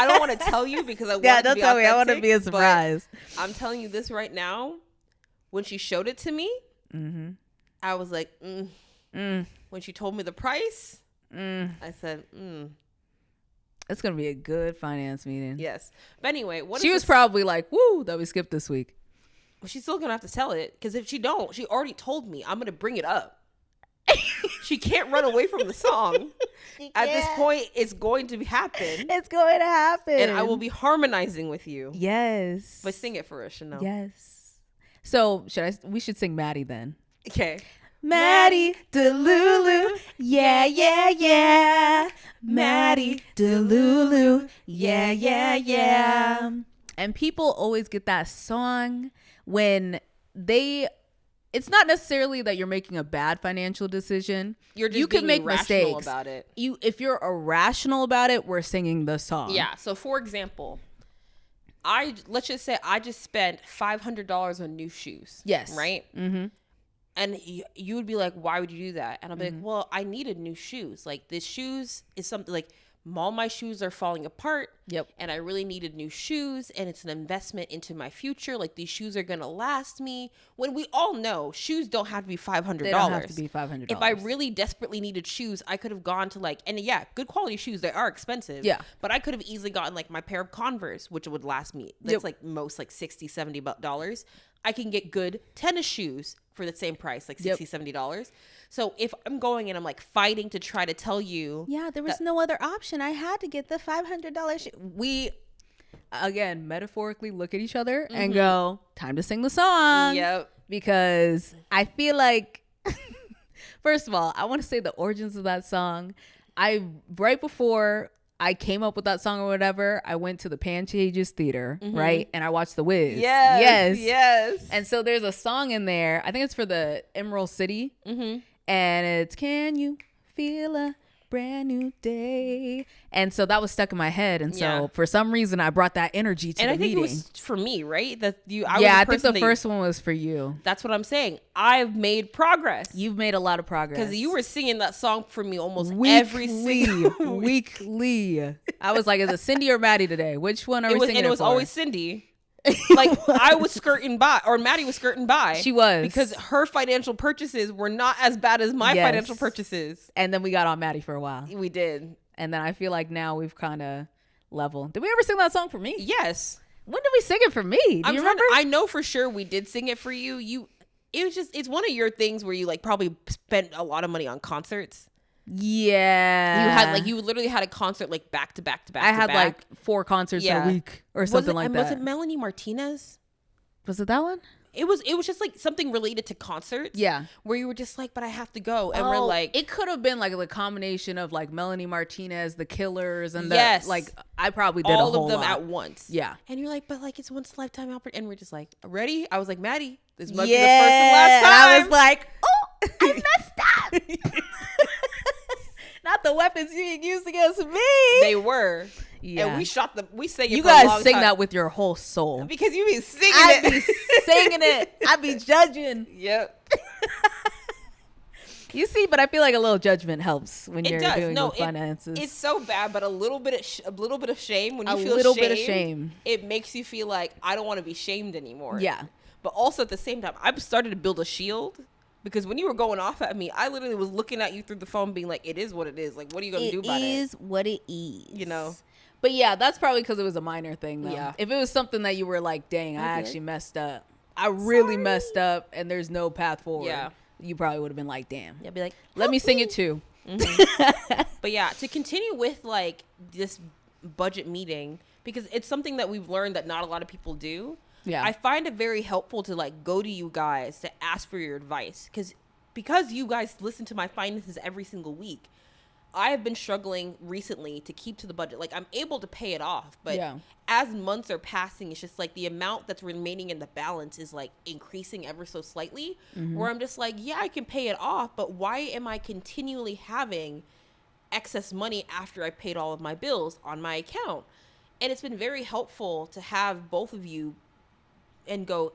don't want to tell you because I want don't tell me. I want to be a surprise. I'm telling you this right now. When she showed it to me, I was like, When she told me the price, I said, It's going to be a good finance meeting. Yes. But anyway, she was probably like, woo, that we skipped this week. Well, she's still going to have to tell it because if she don't, she already told me I'm going to bring it up. She can't run away from the song. At this point, it's going to happen. It's going to happen. And I will be harmonizing with you. Yes. But sing it for us, Chanel. Yes. So we should sing Maddie then. Okay. Maddie delulu, yeah. Maddie delulu, yeah. And people always get that song when it's not necessarily that you're making a bad financial decision. You can make mistakes about it. If you're irrational about it, we're singing the song. Yeah. So for example, let's just say I just spent $500 on new shoes. Yes. Right. Mm-hmm. And you would be like, why would you do that? And I'll be like, well, I needed new shoes. Like this shoes is something like all my shoes are falling apart. Yep. And I really needed new shoes and it's an investment into my future. Like these shoes are going to last me. When we all know shoes don't have to be $500. They don't have to be $500. If I really desperately needed shoes, I could have gone to good quality shoes. They are expensive. Yeah. But I could have easily gotten like my pair of Converse, which would last me. That's like most like $60, $70. I can get good tennis shoes for the same price, like $60, $70. So if I'm going and I'm like fighting to try to tell you. Yeah, there was no other option. I had to get the $500 shoe. We, again, metaphorically look at each other and go, time to sing the song. Yep. Because I feel like, first of all, I want to say the origins of that song. Right before I came up with that song or whatever, I went to the Pantages Theater, right? And I watched The Wiz. Yes. And so there's a song in there. I think it's for the Emerald City. And it's, can you feel a brand new day. And so that was stuck in my head. And so Yeah. for some reason, I brought that energy to And the I think meeting. it was for me, right? That you. I think the first one was for you. That's what I'm saying. I've made progress. You've made a lot of progress. Because you were singing that song for me almost every single week. Weekly. I was like, is it Cindy or Maddie today? Which one are we singing? And it was for? always Cindy. Like I was skirting by, or Maddie was skirting by. She was, because her financial purchases were not as bad as my financial purchases. And then we got on Maddie for a while. We did, and then I feel like now we've kind of leveled. Did we ever sing that song for me? Yes. When did we sing it for me? Do you remember? I know for sure we did sing it for you. It's one of your things where you like probably spent a lot of money on concerts. Yeah, you literally had a concert like back to back to back. I had like 4 concerts a week or something like that. Was it Melanie Martinez? Was it that one? It was just like something related to concerts. Yeah, where you were just like, but I have to go, and we're like, it could have been like the combination of like Melanie Martinez, the Killers, and like I probably did all a whole of them lot at once. Yeah, and you're like, but like it's once a lifetime opportunity, and we're just like, ready? I was like, Maddie, this must be the first and last time. And I was like, oh, I messed up. Not the weapons being used against me. They were. Yeah. And we sang it you for a long guys sing time. that with your whole soul. Because you be singing I be singing it. I be judging. Yep. You see, but I feel like a little judgment helps when you're doing with finances. It's so bad, but a little bit of shame. When you feel a little bit of shame, it makes you feel like I don't want to be shamed anymore. Yeah. But also at the same time, I've started to build a shield. Because when you were going off at me, I literally was looking at you through the phone being like, it is what it is. Like, what are you going to do about it? It is what it is. You know? But yeah, that's probably because it was a minor thing, though. Yeah. If it was something that you were like, dang, I actually messed up. I really messed up and there's no path forward. Yeah. You probably would have been like, damn. Yeah, be like, let me sing it too. Mm-hmm. But yeah, to continue with like this budget meeting, because it's something that we've learned that not a lot of people do. Yeah. I find it very helpful to like go to you guys to ask for your advice. Because you guys listen to my finances every single week, I have been struggling recently to keep to the budget. Like I'm able to pay it off, but as months are passing, it's just like the amount that's remaining in the balance is like increasing ever so slightly, where I'm just like, yeah, I can pay it off, but why am I continually having excess money after I paid all of my bills on my account? And it's been very helpful to have both of you and go,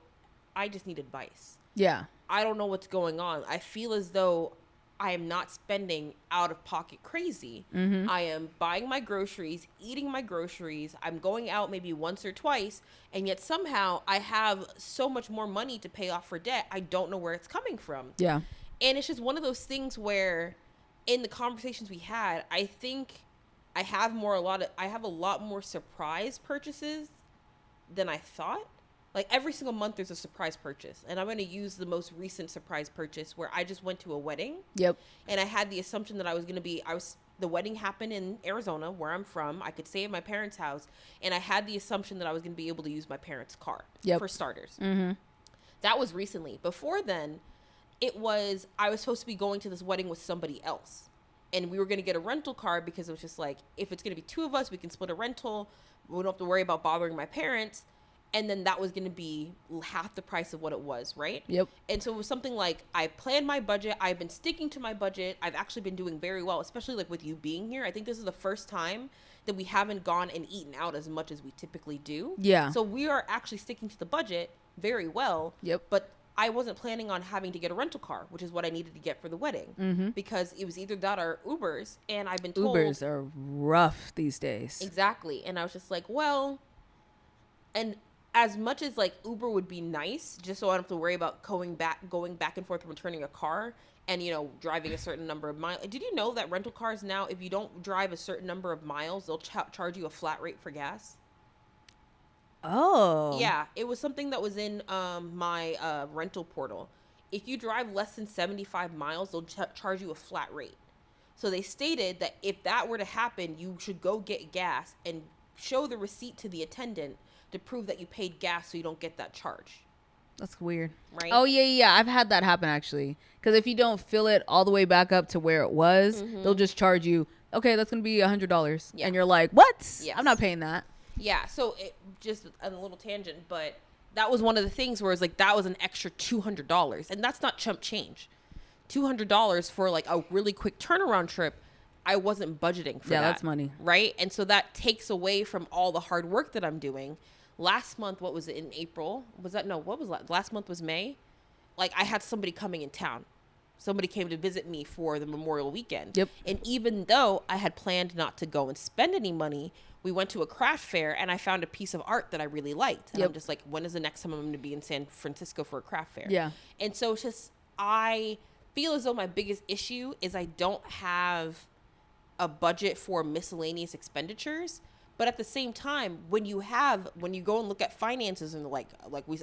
I just need advice. Yeah. I don't know what's going on. I feel as though I am not spending out of pocket crazy. I am buying my groceries, eating my groceries. I'm going out maybe once or twice. And yet somehow I have so much more money to pay off for debt. I don't know where it's coming from. Yeah. And it's just one of those things where in the conversations we had, I think I have a lot more surprise purchases than I thought. Like every single month there's a surprise purchase, and I'm going to use the most recent surprise purchase where I just went to a wedding. Yep. And I had the assumption that the wedding happened in Arizona where I'm from. I could stay at my parents' house, and I had the assumption that I was going to be able to use my parents' car for starters. That was recently. Before then, I was supposed to be going to this wedding with somebody else, and we were going to get a rental car because it was just like, if it's going to be 2 of us, we can split a rental. We don't have to worry about bothering my parents. And then that was going to be half the price of what it was, right? Yep. And so it was something like, I planned my budget. I've been sticking to my budget. I've actually been doing very well, especially like with you being here. I think this is the first time that we haven't gone and eaten out as much as we typically do. Yeah. So we are actually sticking to the budget very well. Yep. But I wasn't planning on having to get a rental car, which is what I needed to get for the wedding. Because it was either that or Ubers. And I've been told. Ubers are rough these days. Exactly. And I was just like, well, and as much as like Uber would be nice, just so I don't have to worry about going back and forth returning a car and, you know, driving a certain number of miles. Did you know that rental cars now, if you don't drive a certain number of miles, they'll charge you a flat rate for gas? Oh. Yeah, it was something that was in my rental portal. If you drive less than 75 miles, they'll charge you a flat rate. So they stated that if that were to happen, you should go get gas and show the receipt to the attendant to prove that you paid gas so you don't get that charge. That's weird. Right? Oh, yeah. I've had that happen, actually. Because if you don't fill it all the way back up to where it was, they'll just charge you, okay, that's going to be $100. Yeah. And you're like, what? Yes. I'm not paying that. Yeah, so it just a little tangent, but that was one of the things where it's like that was an extra $200. And that's not chump change. $200 for like a really quick turnaround trip I wasn't budgeting for that. Yeah, that's money. Right? And so that takes away from all the hard work that I'm doing. Last month, what was it, in April? Was that, no, what was last month was May? Like, I had somebody coming in town. Somebody came to visit me for the Memorial Weekend. Yep. And even though I had planned not to go and spend any money, we went to a craft fair and I found a piece of art that I really liked. And Yep. I'm just like, when is the next time I'm going to be in San Francisco for a craft fair? Yeah. And so it's just, I feel as though my biggest issue is I don't have a budget for miscellaneous expenditures. But at the same time, when you go and look at finances and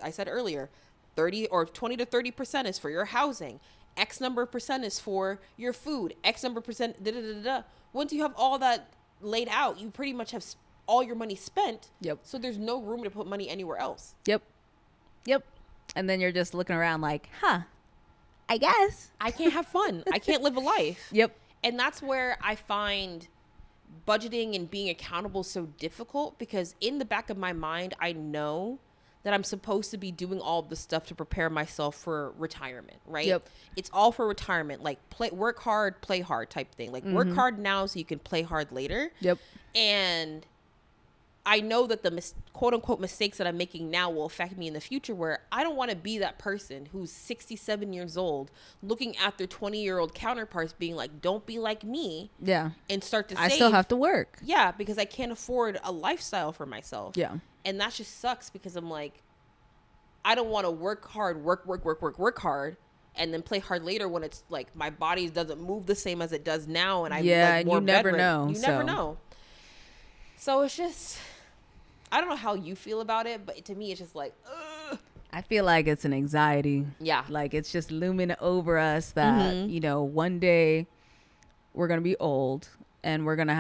I said earlier, 30 or 20 to 30% is for your housing. X number of percent is for your food. X number of percent, da da da da. Once you have all that laid out, you pretty much have all your money spent. Yep. So there's no room to put money anywhere else. Yep. And then you're just looking around like, I guess I can't have fun. I can't live a life. Yep. And that's where I find budgeting and being accountable so difficult, because in the back of my mind, I know that I'm supposed to be doing all the stuff to prepare myself for retirement, right? Yep. It's all for retirement, like work hard, play hard type thing. Like work hard now so you can play hard later. Yep. And I know that the quote unquote mistakes that I'm making now will affect me in the future, where I don't want to be that person who's 67 years old looking at their 20-year-old counterparts being like, don't be like me. Yeah. And start to save. I still have to work. Yeah, because I can't afford a lifestyle for myself. Yeah. And that just sucks, because I'm like, I don't want to work hard, work hard, and then play hard later when it's like my body doesn't move the same as it does now. And and you never know. You never know. So it's just, I don't know how you feel about it, but to me, it's just like, ugh. I feel like it's an anxiety. Yeah. Like it's just looming over us that, one day we're going to be old and we're going to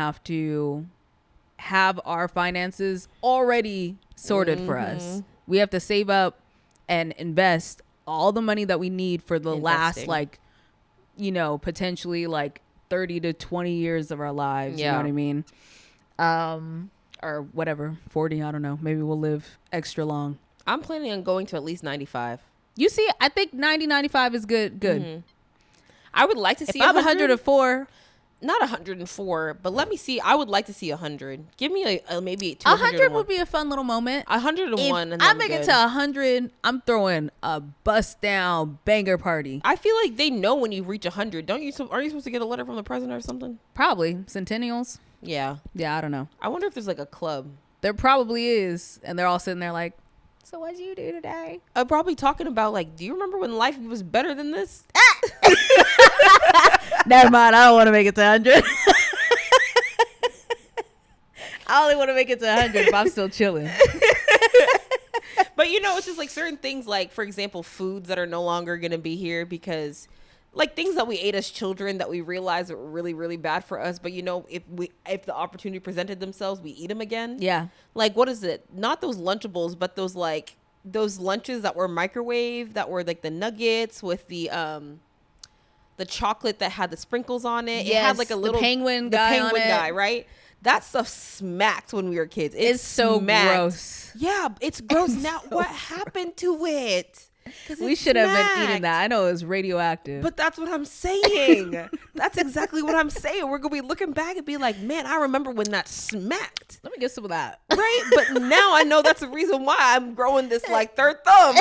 have our finances already sorted for us. We have to save up and invest all the money that we need for the last, potentially 30 to 20 years of our lives. Yeah. You know what I mean? Or whatever, 40, I don't know. Maybe we'll live extra long. I'm planning on going to at least 95. You see, I think 90, 95 is good. I would like to see if I'm 104. Not 104, but let me see. I would like to see 100. Give me a maybe 100 would be a fun little moment. 101. If I make it to 100, I'm throwing a bust down banger party. I feel like they know when you reach 100. Aren't you supposed to get a letter from the president or something? Probably. Centennials. Yeah. Yeah, I don't know. I wonder if there's like a club. There probably is. And they're all sitting there like, so what'd you do today? I'm probably talking about like, do you remember when life was better than this? Never mind. I don't want to make it to 100. I only want to make it to 100 if I'm still chilling. But it's just like certain things, like for example, foods that are no longer going to be here because like things that we ate as children that we realized were really, really bad for us. But if the opportunity presented themselves, we eat them again. Yeah. Like, what is it? Not those Lunchables, but those lunches that were microwave, that were like the nuggets with the chocolate that had the sprinkles on it. Yes, it had like a little penguin guy, right? That stuff smacked when we were kids. It's so gross. Yeah, it's gross. Now, what happened to it? We should have been eating that. I know it was radioactive. But that's what I'm saying. That's exactly what I'm saying. We're going to be looking back and be like, man, I remember when that smacked. Let me get some of that. Right? But now I know that's the reason why I'm growing this like third thumb.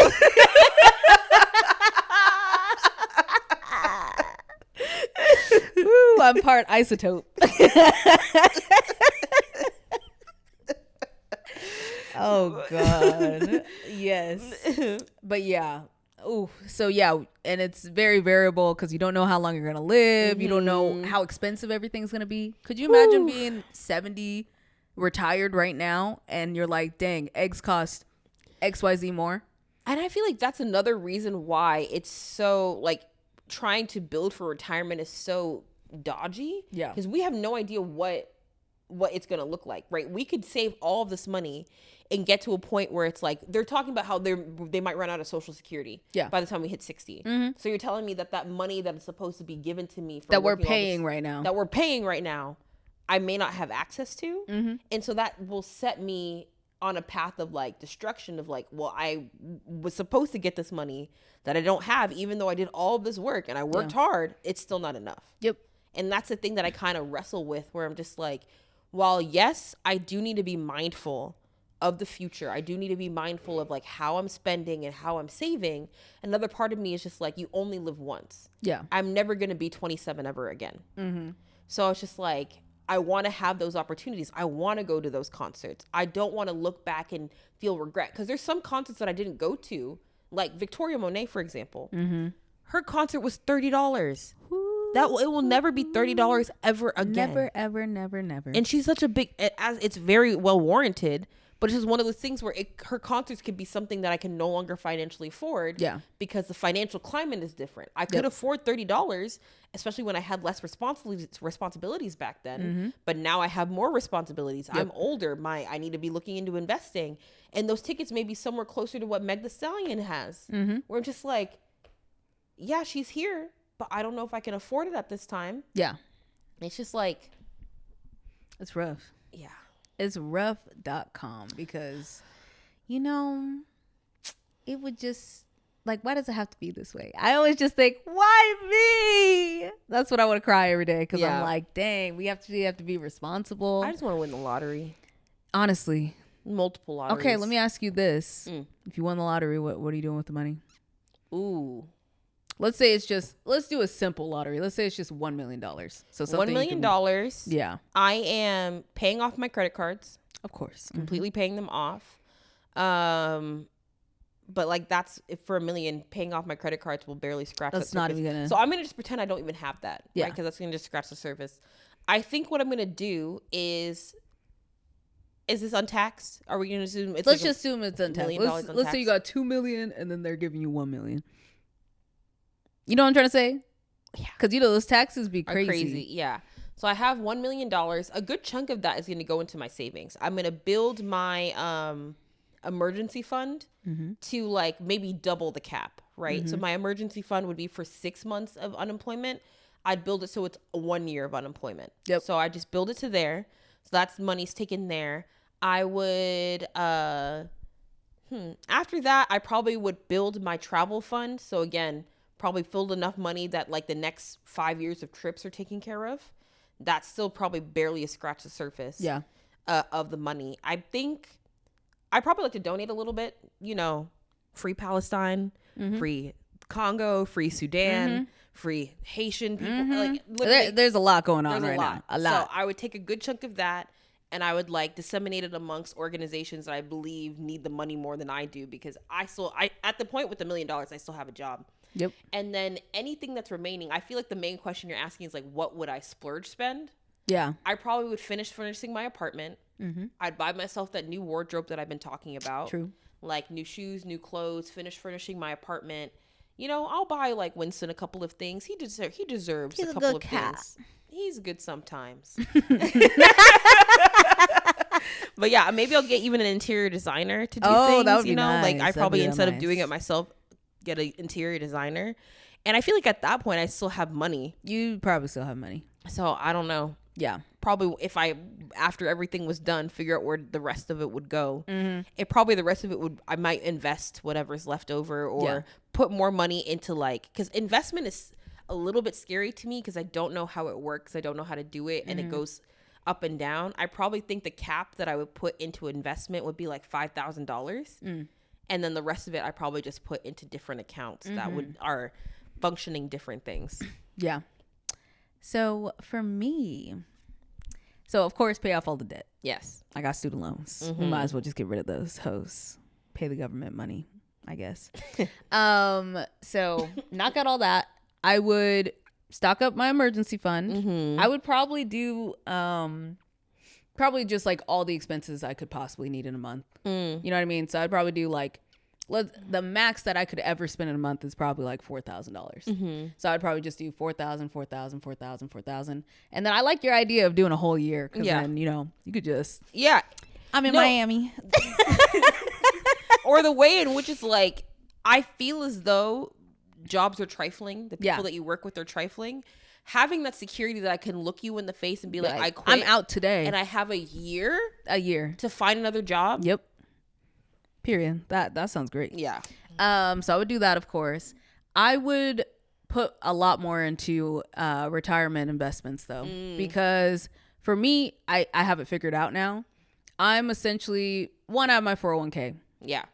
Woo, I'm part isotope. Oh God. Yes. But yeah. Ooh. So yeah, and it's very variable because you don't know how long you're gonna live. You don't know how expensive everything's gonna be. Could you imagine being 70, retired right now, and you're like, dang, eggs cost XYZ more? And I feel like that's another reason why it's so like trying to build for retirement is so dodgy. Yeah. Because we have no idea what it's going to look like, right? We could save all of this money and get to a point where it's like, they're talking about how they might run out of Social Security by the time we hit 60. So you're telling me that money that is supposed to be given to me that we're paying right now, I may not have access to. And so that will set me on a path of like destruction of like, well, I was supposed to get this money that I don't have, even though I did all of this work and I worked hard, it's still not enough. Yep. And that's the thing that I kind of wrestle with, where I'm just like, while yes, I do need to be mindful of the future. I do need to be mindful of like how I'm spending and how I'm saving. Another part of me is just like, you only live once. Yeah. I'm never going to be 27 ever again. Mm-hmm. So it's just like, I want to have those opportunities. I want to go to those concerts. I don't want to look back and feel regret, because there's some concerts that I didn't go to, like Victoria Monet, for example. Mm-hmm. Her concert was $30. It will never be $30 ever again. Never, ever, never, never. And she's such a big, as it's very well warranted, but it's just one of those things where her concerts could be something that I can no longer financially afford. Yeah. Because the financial climate is different. I could afford $30, especially when I had less responsibilities back then. Mm-hmm. But now I have more responsibilities. I'm older. I need to be looking into investing. And those tickets may be somewhere closer to what Meg Thee Stallion has. Mm-hmm. Where I'm just like, yeah, she's here, but I don't know if I can afford it at this time. Yeah. It's just like, it's rough. Yeah. It's rough.com because, you know, it would just, like, why does it have to be this way? I always just think, why me? That's what I want to cry every day, because I'm like, dang, we have to be responsible. I just want to win the lottery. Honestly. Multiple lotteries. Okay, let me ask you this. If you won the lottery, what are you doing with the money? Ooh. Let's do a simple lottery. Let's say it's just $1 million. So $1 million. Yeah. I am paying off my credit cards. Of course. Completely paying them off. But like that's, if for $1 million, paying off my credit cards will barely scratch that's that not surface. even gonna. So I'm gonna just pretend I don't even have that. Yeah. Because that's gonna just scratch the surface. I think what I'm gonna do is this untaxed? Are we gonna assume it's Let's just assume it's untaxed. $1 million Let's say you got $2 million and then they're giving you $1 million. You know what I'm trying to say? Yeah. Because, you know, those taxes be crazy. Crazy, yeah. So I have $1 million. A good chunk of that is going to go into my savings. I'm going to build my emergency fund to like maybe double the cap, right? So my emergency fund would be for 6 months of unemployment. I'd build it so it's 1 year of unemployment. Yep. So I just build it to there. So that's money's taken there. I would after that, I probably would build my travel fund. So again, probably filled enough money that like the next 5 years of trips are taken care of. That's still probably barely scratch the surface of the money. I think I probably like to donate a little bit, you know, free Palestine, free Congo, free Sudan, free Haitian people. Like There's a lot going on right now. A lot. So I would take a good chunk of that and I would like disseminate it amongst organizations that I believe need the money more than I do, because I at the point with $1 million, I still have a job. Yep. And then anything that's remaining, I feel like the main question you're asking is like, what would I splurge spend? Yeah. I probably would finish furnishing my apartment. I'd buy myself that new wardrobe that I've been talking about. True. Like new shoes, new clothes, finish furnishing my apartment. You know, I'll buy like Winston a couple of things. He deserves He's a a couple good of cat. things. He's good sometimes. But yeah, maybe I'll get even an interior designer to do things. That would you be know, nice. like I probably That'd be instead of nice. doing it myself, get an interior designer. And I feel like at that point I still have money. You probably still have money. So I don't know. Yeah. Probably if I, after everything was done, figure out where the rest of it would go. The rest of it I might invest whatever's left over, or put more money into like, because investment is a little bit scary to me because I don't know how it works. I don't know how to do it. And it goes up and down. I probably think the cap that I would put into investment would be like $5,000. And then the rest of it, I probably just put into different accounts that are functioning different things. Yeah. So for me, of course, pay off all the debt. Yes. I got student loans. We might as well just get rid of those hoes. Pay the government money, I guess. So knock out all that. I would stock up my emergency fund. I would probably do probably just like all the expenses I could possibly need in a month. You know what I mean? So I'd probably do like, the max that I could ever spend in a month is probably like $4,000. So I'd probably just do 4,000, 4,000, 4,000, 4,000. And then I like your idea of doing a whole year, because then, you know, you could just, I'm in Miami. Or the way in which it's like, I feel as though jobs are trifling. The people that you work with are trifling. Having that security that I can look you in the face and be like, I quit. I'm out today. And I have a year to find another job. Yep. Period. That sounds great. Yeah. So I would do that, of course. I would put a lot more into retirement investments though, because for me, I have it figured out now. I'm essentially one out of my 401k. Yeah.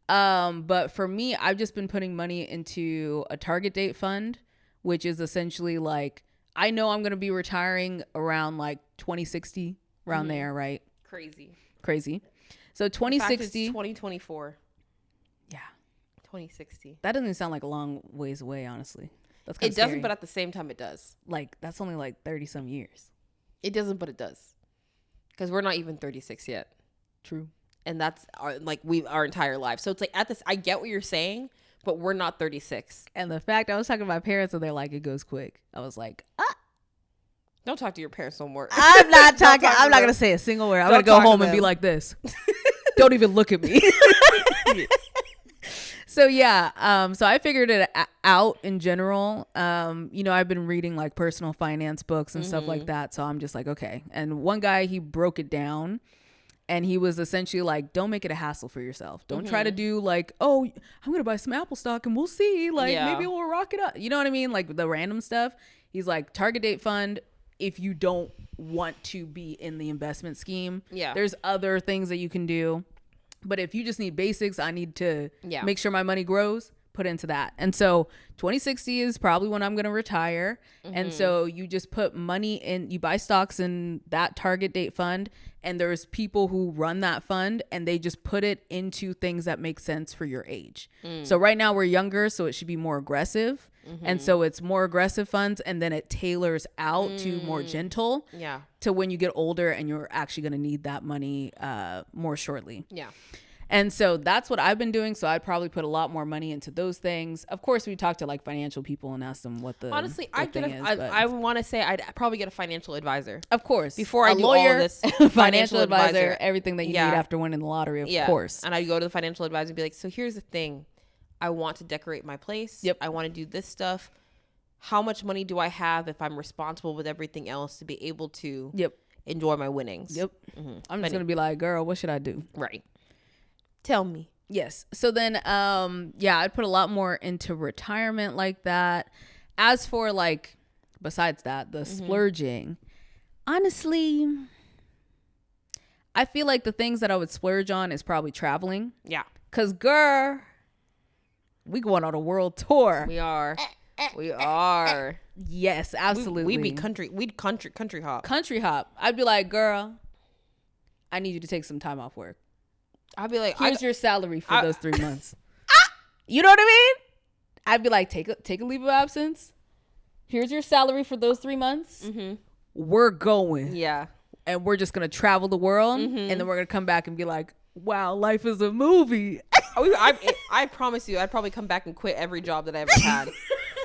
But for me, I've just been putting money into a target date fund, which is essentially like, I know I'm going to be retiring around like 2060, around there, right? Crazy. So 2060. 2024. Yeah. 2060. That doesn't sound like a long ways away, honestly. That's it doesn't, scary. But at the same time, it does. Like, that's only like 30 some years. It doesn't, but it does. Because we're not even 36 yet. True. And that's our entire life. So it's like at this, I get what you're saying, but we're not 36. And the fact I was talking to my parents and they're like, it goes quick. I was like, don't talk to your parents no more. I'm not talking. I'm not going to say a single word. I'm going to go home and be like this. Don't even look at me. So yeah, so I figured it out in general. I've been reading like personal finance books and stuff like that. So I'm just like, okay. And one guy, he broke it down and he was essentially like, don't make it a hassle for yourself. Don't try to do like, oh, I'm going to buy some Apple stock and we'll see. Like maybe we'll rock it up. You know what I mean? Like the random stuff. He's like, target date fund. If you don't want to be in the investment scheme, there's other things that you can do. But if you just need basics, I need to make sure my money grows, put into that. And so 2060 is probably when I'm going to retire. And so you just put money in, you buy stocks in that target date fund. And there's people who run that fund and they just put it into things that make sense for your age. So right now we're younger, so it should be more aggressive. And so it's more aggressive funds, and then it tailors out to more gentle to when you get older and you're actually going to need that money more shortly. And so that's what I've been doing. So I'd probably put a lot more money into those things. Of course, we talk to like financial people and ask them what the honestly, I want to say I'd probably get a financial advisor. Of course, before I do all this, financial advisor, everything that you need after winning the lottery. Of course, and I go to the financial advisor and be like, so here's the thing. I want to decorate my place. I want to do this stuff. How much money do I have if I'm responsible with everything else to be able to enjoy my winnings? I'm just going to be like, girl, what should I do? Right. Tell me. Yes. So then, I'd put a lot more into retirement like that. As for like, besides that, the splurging, honestly, I feel like the things that I would splurge on is probably traveling. Yeah. 'Cause girl, we going on a world tour. We are. We are. Yes, absolutely. We'd country hop. Country hop. I'd be like, girl, I need you to take some time off work. I'd be like, here's your salary for those 3 months. You know what I mean? I'd be like, take a leave of absence. Here's your salary for those 3 months. We're going. Yeah. And we're just going to travel the world. And then we're going to come back and be like, wow, life is a movie. I promise you, I'd probably come back and quit every job that I ever had.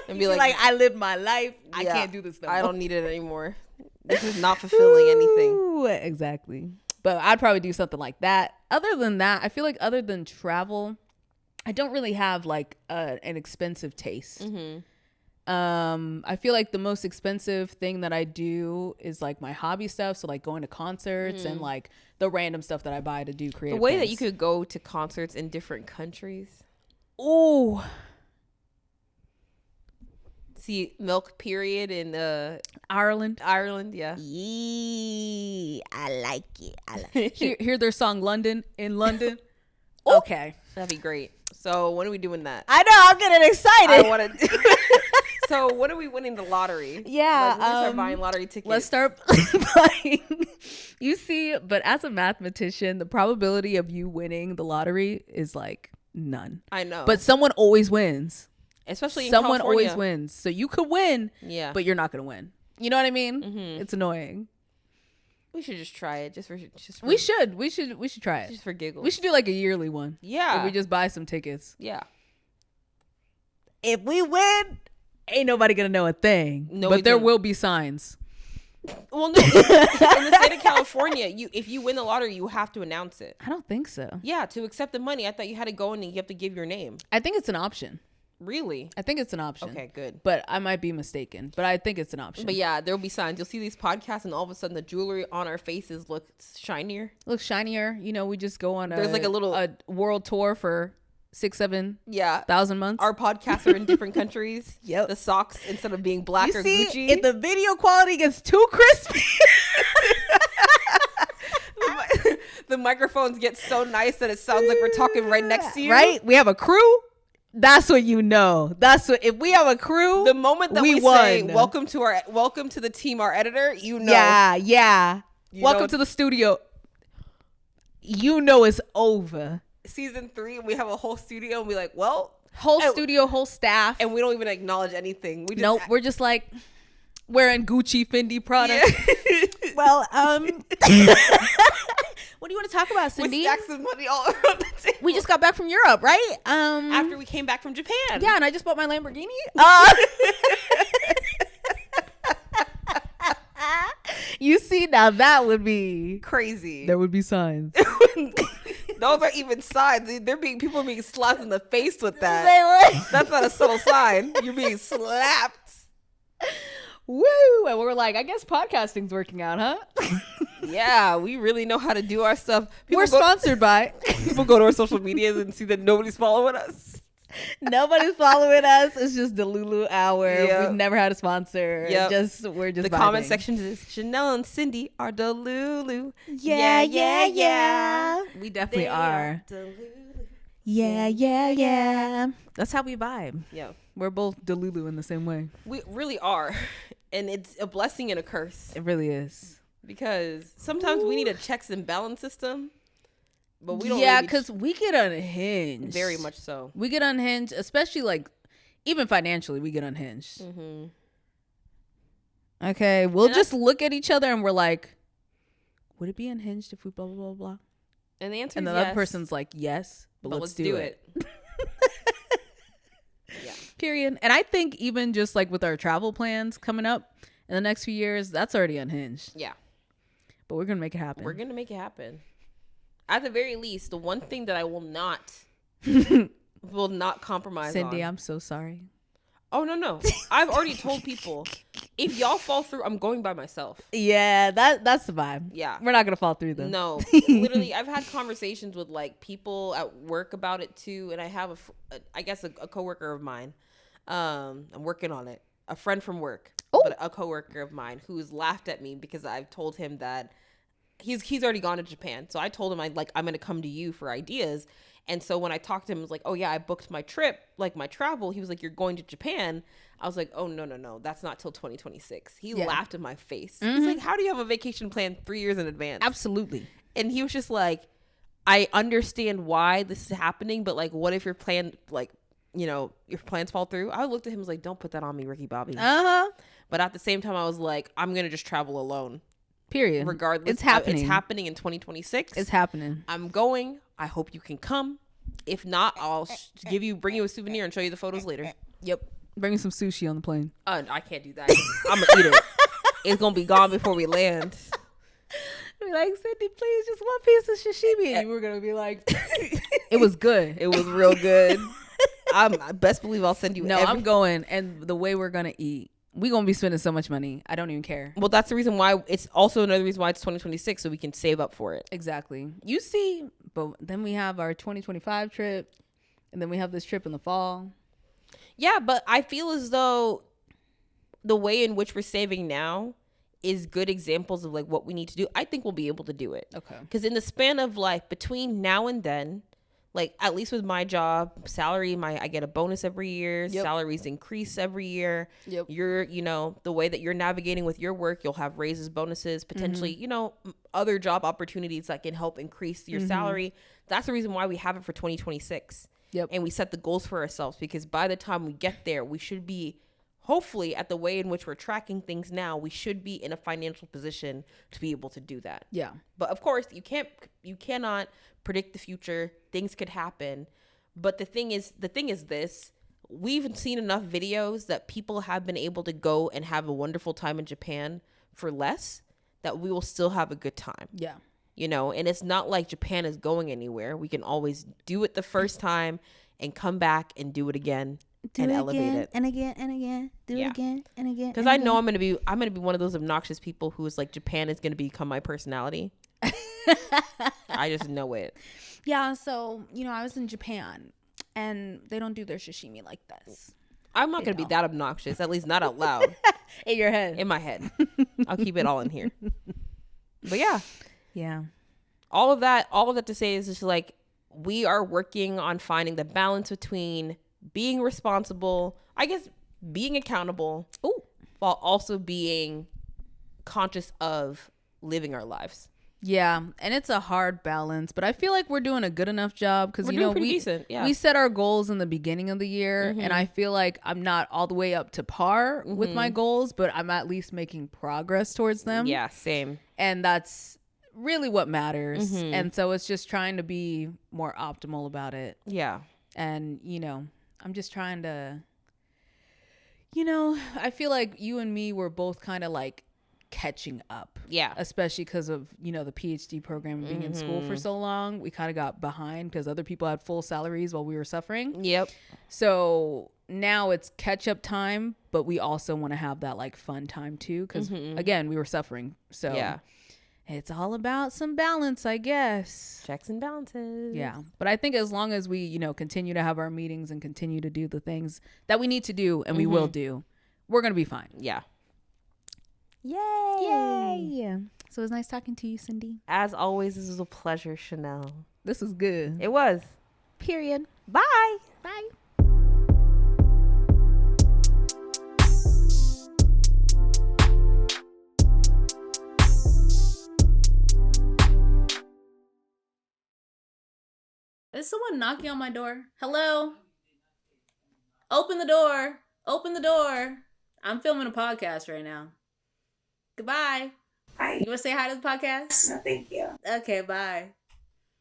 And be like, I lived my life. I can't do this no more. I don't need it anymore. This is not fulfilling anything. Exactly. But I'd probably do something like that. Other than that, I feel like other than travel, I don't really have like an expensive taste. I feel like the most expensive thing that I do is like my hobby stuff. So like going to concerts and like the random stuff that I buy to do creative The way things. that you could go to concerts in different countries. Ooh. See Milk Period in Ireland. Yeah. Yee, I like it. Hear their song London in London. Okay. That'd be great. So when are we doing that? I know, I'm getting excited. I want to. So when are we winning the lottery? Yeah. Let's start buying lottery tickets. Let's start buying. You see, but as a mathematician, the probability of you winning the lottery is like none. I know. But someone always wins. Especially in someone California. Always wins. So you could win, but you're not going to win. You know what I mean? It's annoying. We should just try it. We should try it. Just for giggles. We should do like a yearly one. Yeah. Where we just buy some tickets. Yeah. If we win, ain't nobody going to know a thing. No, but there will be signs. Well, no. In the state of California, if you win the lottery, you have to announce it. I don't think so. Yeah, to accept the money. I thought you had to go in and you have to give your name. I think it's an option. Really? I think it's an option. Okay, good. But I might be mistaken. But I think it's an option. But yeah, there'll be signs. You'll see these podcasts and all of a sudden the jewelry on our faces looks shinier. Looks shinier. You know, we just go on There's like a little world tour for 6,000-7,000 Yeah. months. Our podcasts are in different countries. Yep. The socks, instead of being black You or see, Gucci. if the video quality gets too crispy, the microphones get so nice that it sounds like we're talking right next to you. right? We have a crew. That's what you know. That's what, if we have a crew, The moment that we won. say welcome to the team, our editor, you know. Yeah. You Welcome know to the studio. You know it's over. Season 3, and we have a whole studio, and we're like, well, Whole studio, whole staff. and we don't even acknowledge anything. We just Nope, we're just like wearing Gucci, Fendi products. Yeah. Well, what do you want to talk about, Cindy? With stacks of money all around the table. We just got back from Europe, right? After we came back from Japan. Yeah, and I just bought my Lamborghini. You see, now that would be Crazy. there would be signs. Those are even signs. People are being slapped in the face with that. That's not a subtle sign. You're being slapped. Woo! And we're like, I guess podcasting's working out, huh? Yeah, we really know how to do our stuff. We're sponsored by. People go to our social medias and see that nobody's following us. Nobody's following us. It's just delulu hour. Yep. We've never had a sponsor. Yep. We're just the vibing. comment section is Chanel and Cindy are delulu. Yeah. We definitely They are. delulu. Yeah. That's how we vibe. Yeah, We're both delulu in the same way. we really are, and it's a blessing and a curse It really is. because sometimes we need a checks and balance system, but we don't. Yeah, really because we get unhinged. very much so. We get unhinged, especially like even financially. We get unhinged. Mm-hmm. Okay, we'll And just look at each other and we're like, would it be unhinged if we blah blah blah blah? And the answer And is the yes, other person's like, yes, but let's do it. Yeah. Period. And I think even just like with our travel plans coming up in the next few years, that's already unhinged. Yeah. But we're gonna make it happen. We're gonna make it happen. At the very least, the one thing that I will not compromise Cindy, on. I'm so sorry. Oh no. I've already told people, if y'all fall through, I'm going by myself. Yeah, that's the vibe. Yeah. We're not gonna fall through though. No, literally, I've had conversations with like people at work about it too, and I have a coworker of mine. I'm working on it. A friend from work, but a coworker of mine who's laughed at me because I've told him that he's already gone to Japan. So I told him I'm gonna come to you for ideas. And so when I talked to him, I was like, oh yeah, I booked my trip, like my travel. He was like, you're going to Japan. I was like, oh no, that's not till 2026. He laughed in my face. He's like, how do you have a vacation plan 3 years in advance? Absolutely. And he was just like, I understand why this is happening, but like, what if your plan, like, you know, your plans fall through? I looked at him and was like, don't put that on me, Ricky Bobby. But at the same time, I was like, I'm gonna just travel alone. Period. Regardless, It's happening. It's happening in 2026. It's happening. I'm going. I hope you can come. If not, I'll bring you a souvenir and show you the photos later. Yep. Bring me some sushi on the plane. I can't do that. I'm gonna eat it. It's gonna be gone before we land. Be like, Cindy, please, just one piece of sashimi. And you were gonna be like, it was good. It was real good. I best believe I'll send you. No, I'm going, and the way we're gonna eat, we gonna be spending so much money. I don't even care. Well, that's the reason why. It's also another reason why it's 2026, so we can save up for it. Exactly. You see, but then we have our 2025 trip, and then we have this trip in the fall. Yeah, but I feel as though the way in which we're saving now is good examples of like what we need to do. I think we'll be able to do it. Okay. Because in the span of like between now and then, like at least with my job, salary, I get a bonus every year. Yep. Salaries increase every year. Yep. You're, the way that you're navigating with your work, you'll have raises, bonuses, potentially, other job opportunities that can help increase your salary. That's the reason why we have it for 2026. Yep. And we set the goals for ourselves because by the time we get there, we should be hopefully at the way in which we're tracking things now, we should be in a financial position to be able to do that. Yeah. But of course, you cannot predict the future. Things could happen. But the thing is this, we've seen enough videos that people have been able to go and have a wonderful time in Japan for less, that we will still have a good time. Yeah. And it's not like Japan is going anywhere. We can always do it the first time and come back and do it again and elevate it. And again and again. Do Yeah. it again and again. Because I know I'm gonna be one of those obnoxious people who is like, Japan is gonna become my personality. I just know it. Yeah, so, I was in Japan and they don't do their sashimi like this. I'm not going to be that obnoxious, at least not out loud. In your head. In my head. I'll keep it all in here. But yeah. Yeah. All of that to say is just like, we are working on finding the balance between being responsible, I guess being accountable, while also being conscious of living our lives. Yeah, and it's a hard balance, but I feel like we're doing a good enough job because we set our goals in the beginning of the year, and I feel like I'm not all the way up to par with my goals, but I'm at least making progress towards them. Yeah, same. And that's really what matters. And so it's just trying to be more optimal about it. Yeah. And, I'm just trying to, I feel like you and me were both kind of like catching up. Yeah. Especially because of, the PhD program being in school for so long. We kind of got behind because other people had full salaries while we were suffering. Yep. So now it's catch up time, but we also want to have that like fun time too. Because again, we were suffering. So yeah. It's all about some balance, I guess. Checks and balances. Yeah. But I think as long as we, continue to have our meetings and continue to do the things that we need to do and we will do, we're going to be fine. Yeah. Yay. So it was nice talking to you, Cindy. As always, this was a pleasure, Chanel. This was good. It was. Period. Bye. Bye. Is someone knocking on my door? Hello? Open the door. Open the door. I'm filming a podcast right now. Goodbye. Hi. You want to say hi to the podcast? No, thank you. Okay, bye.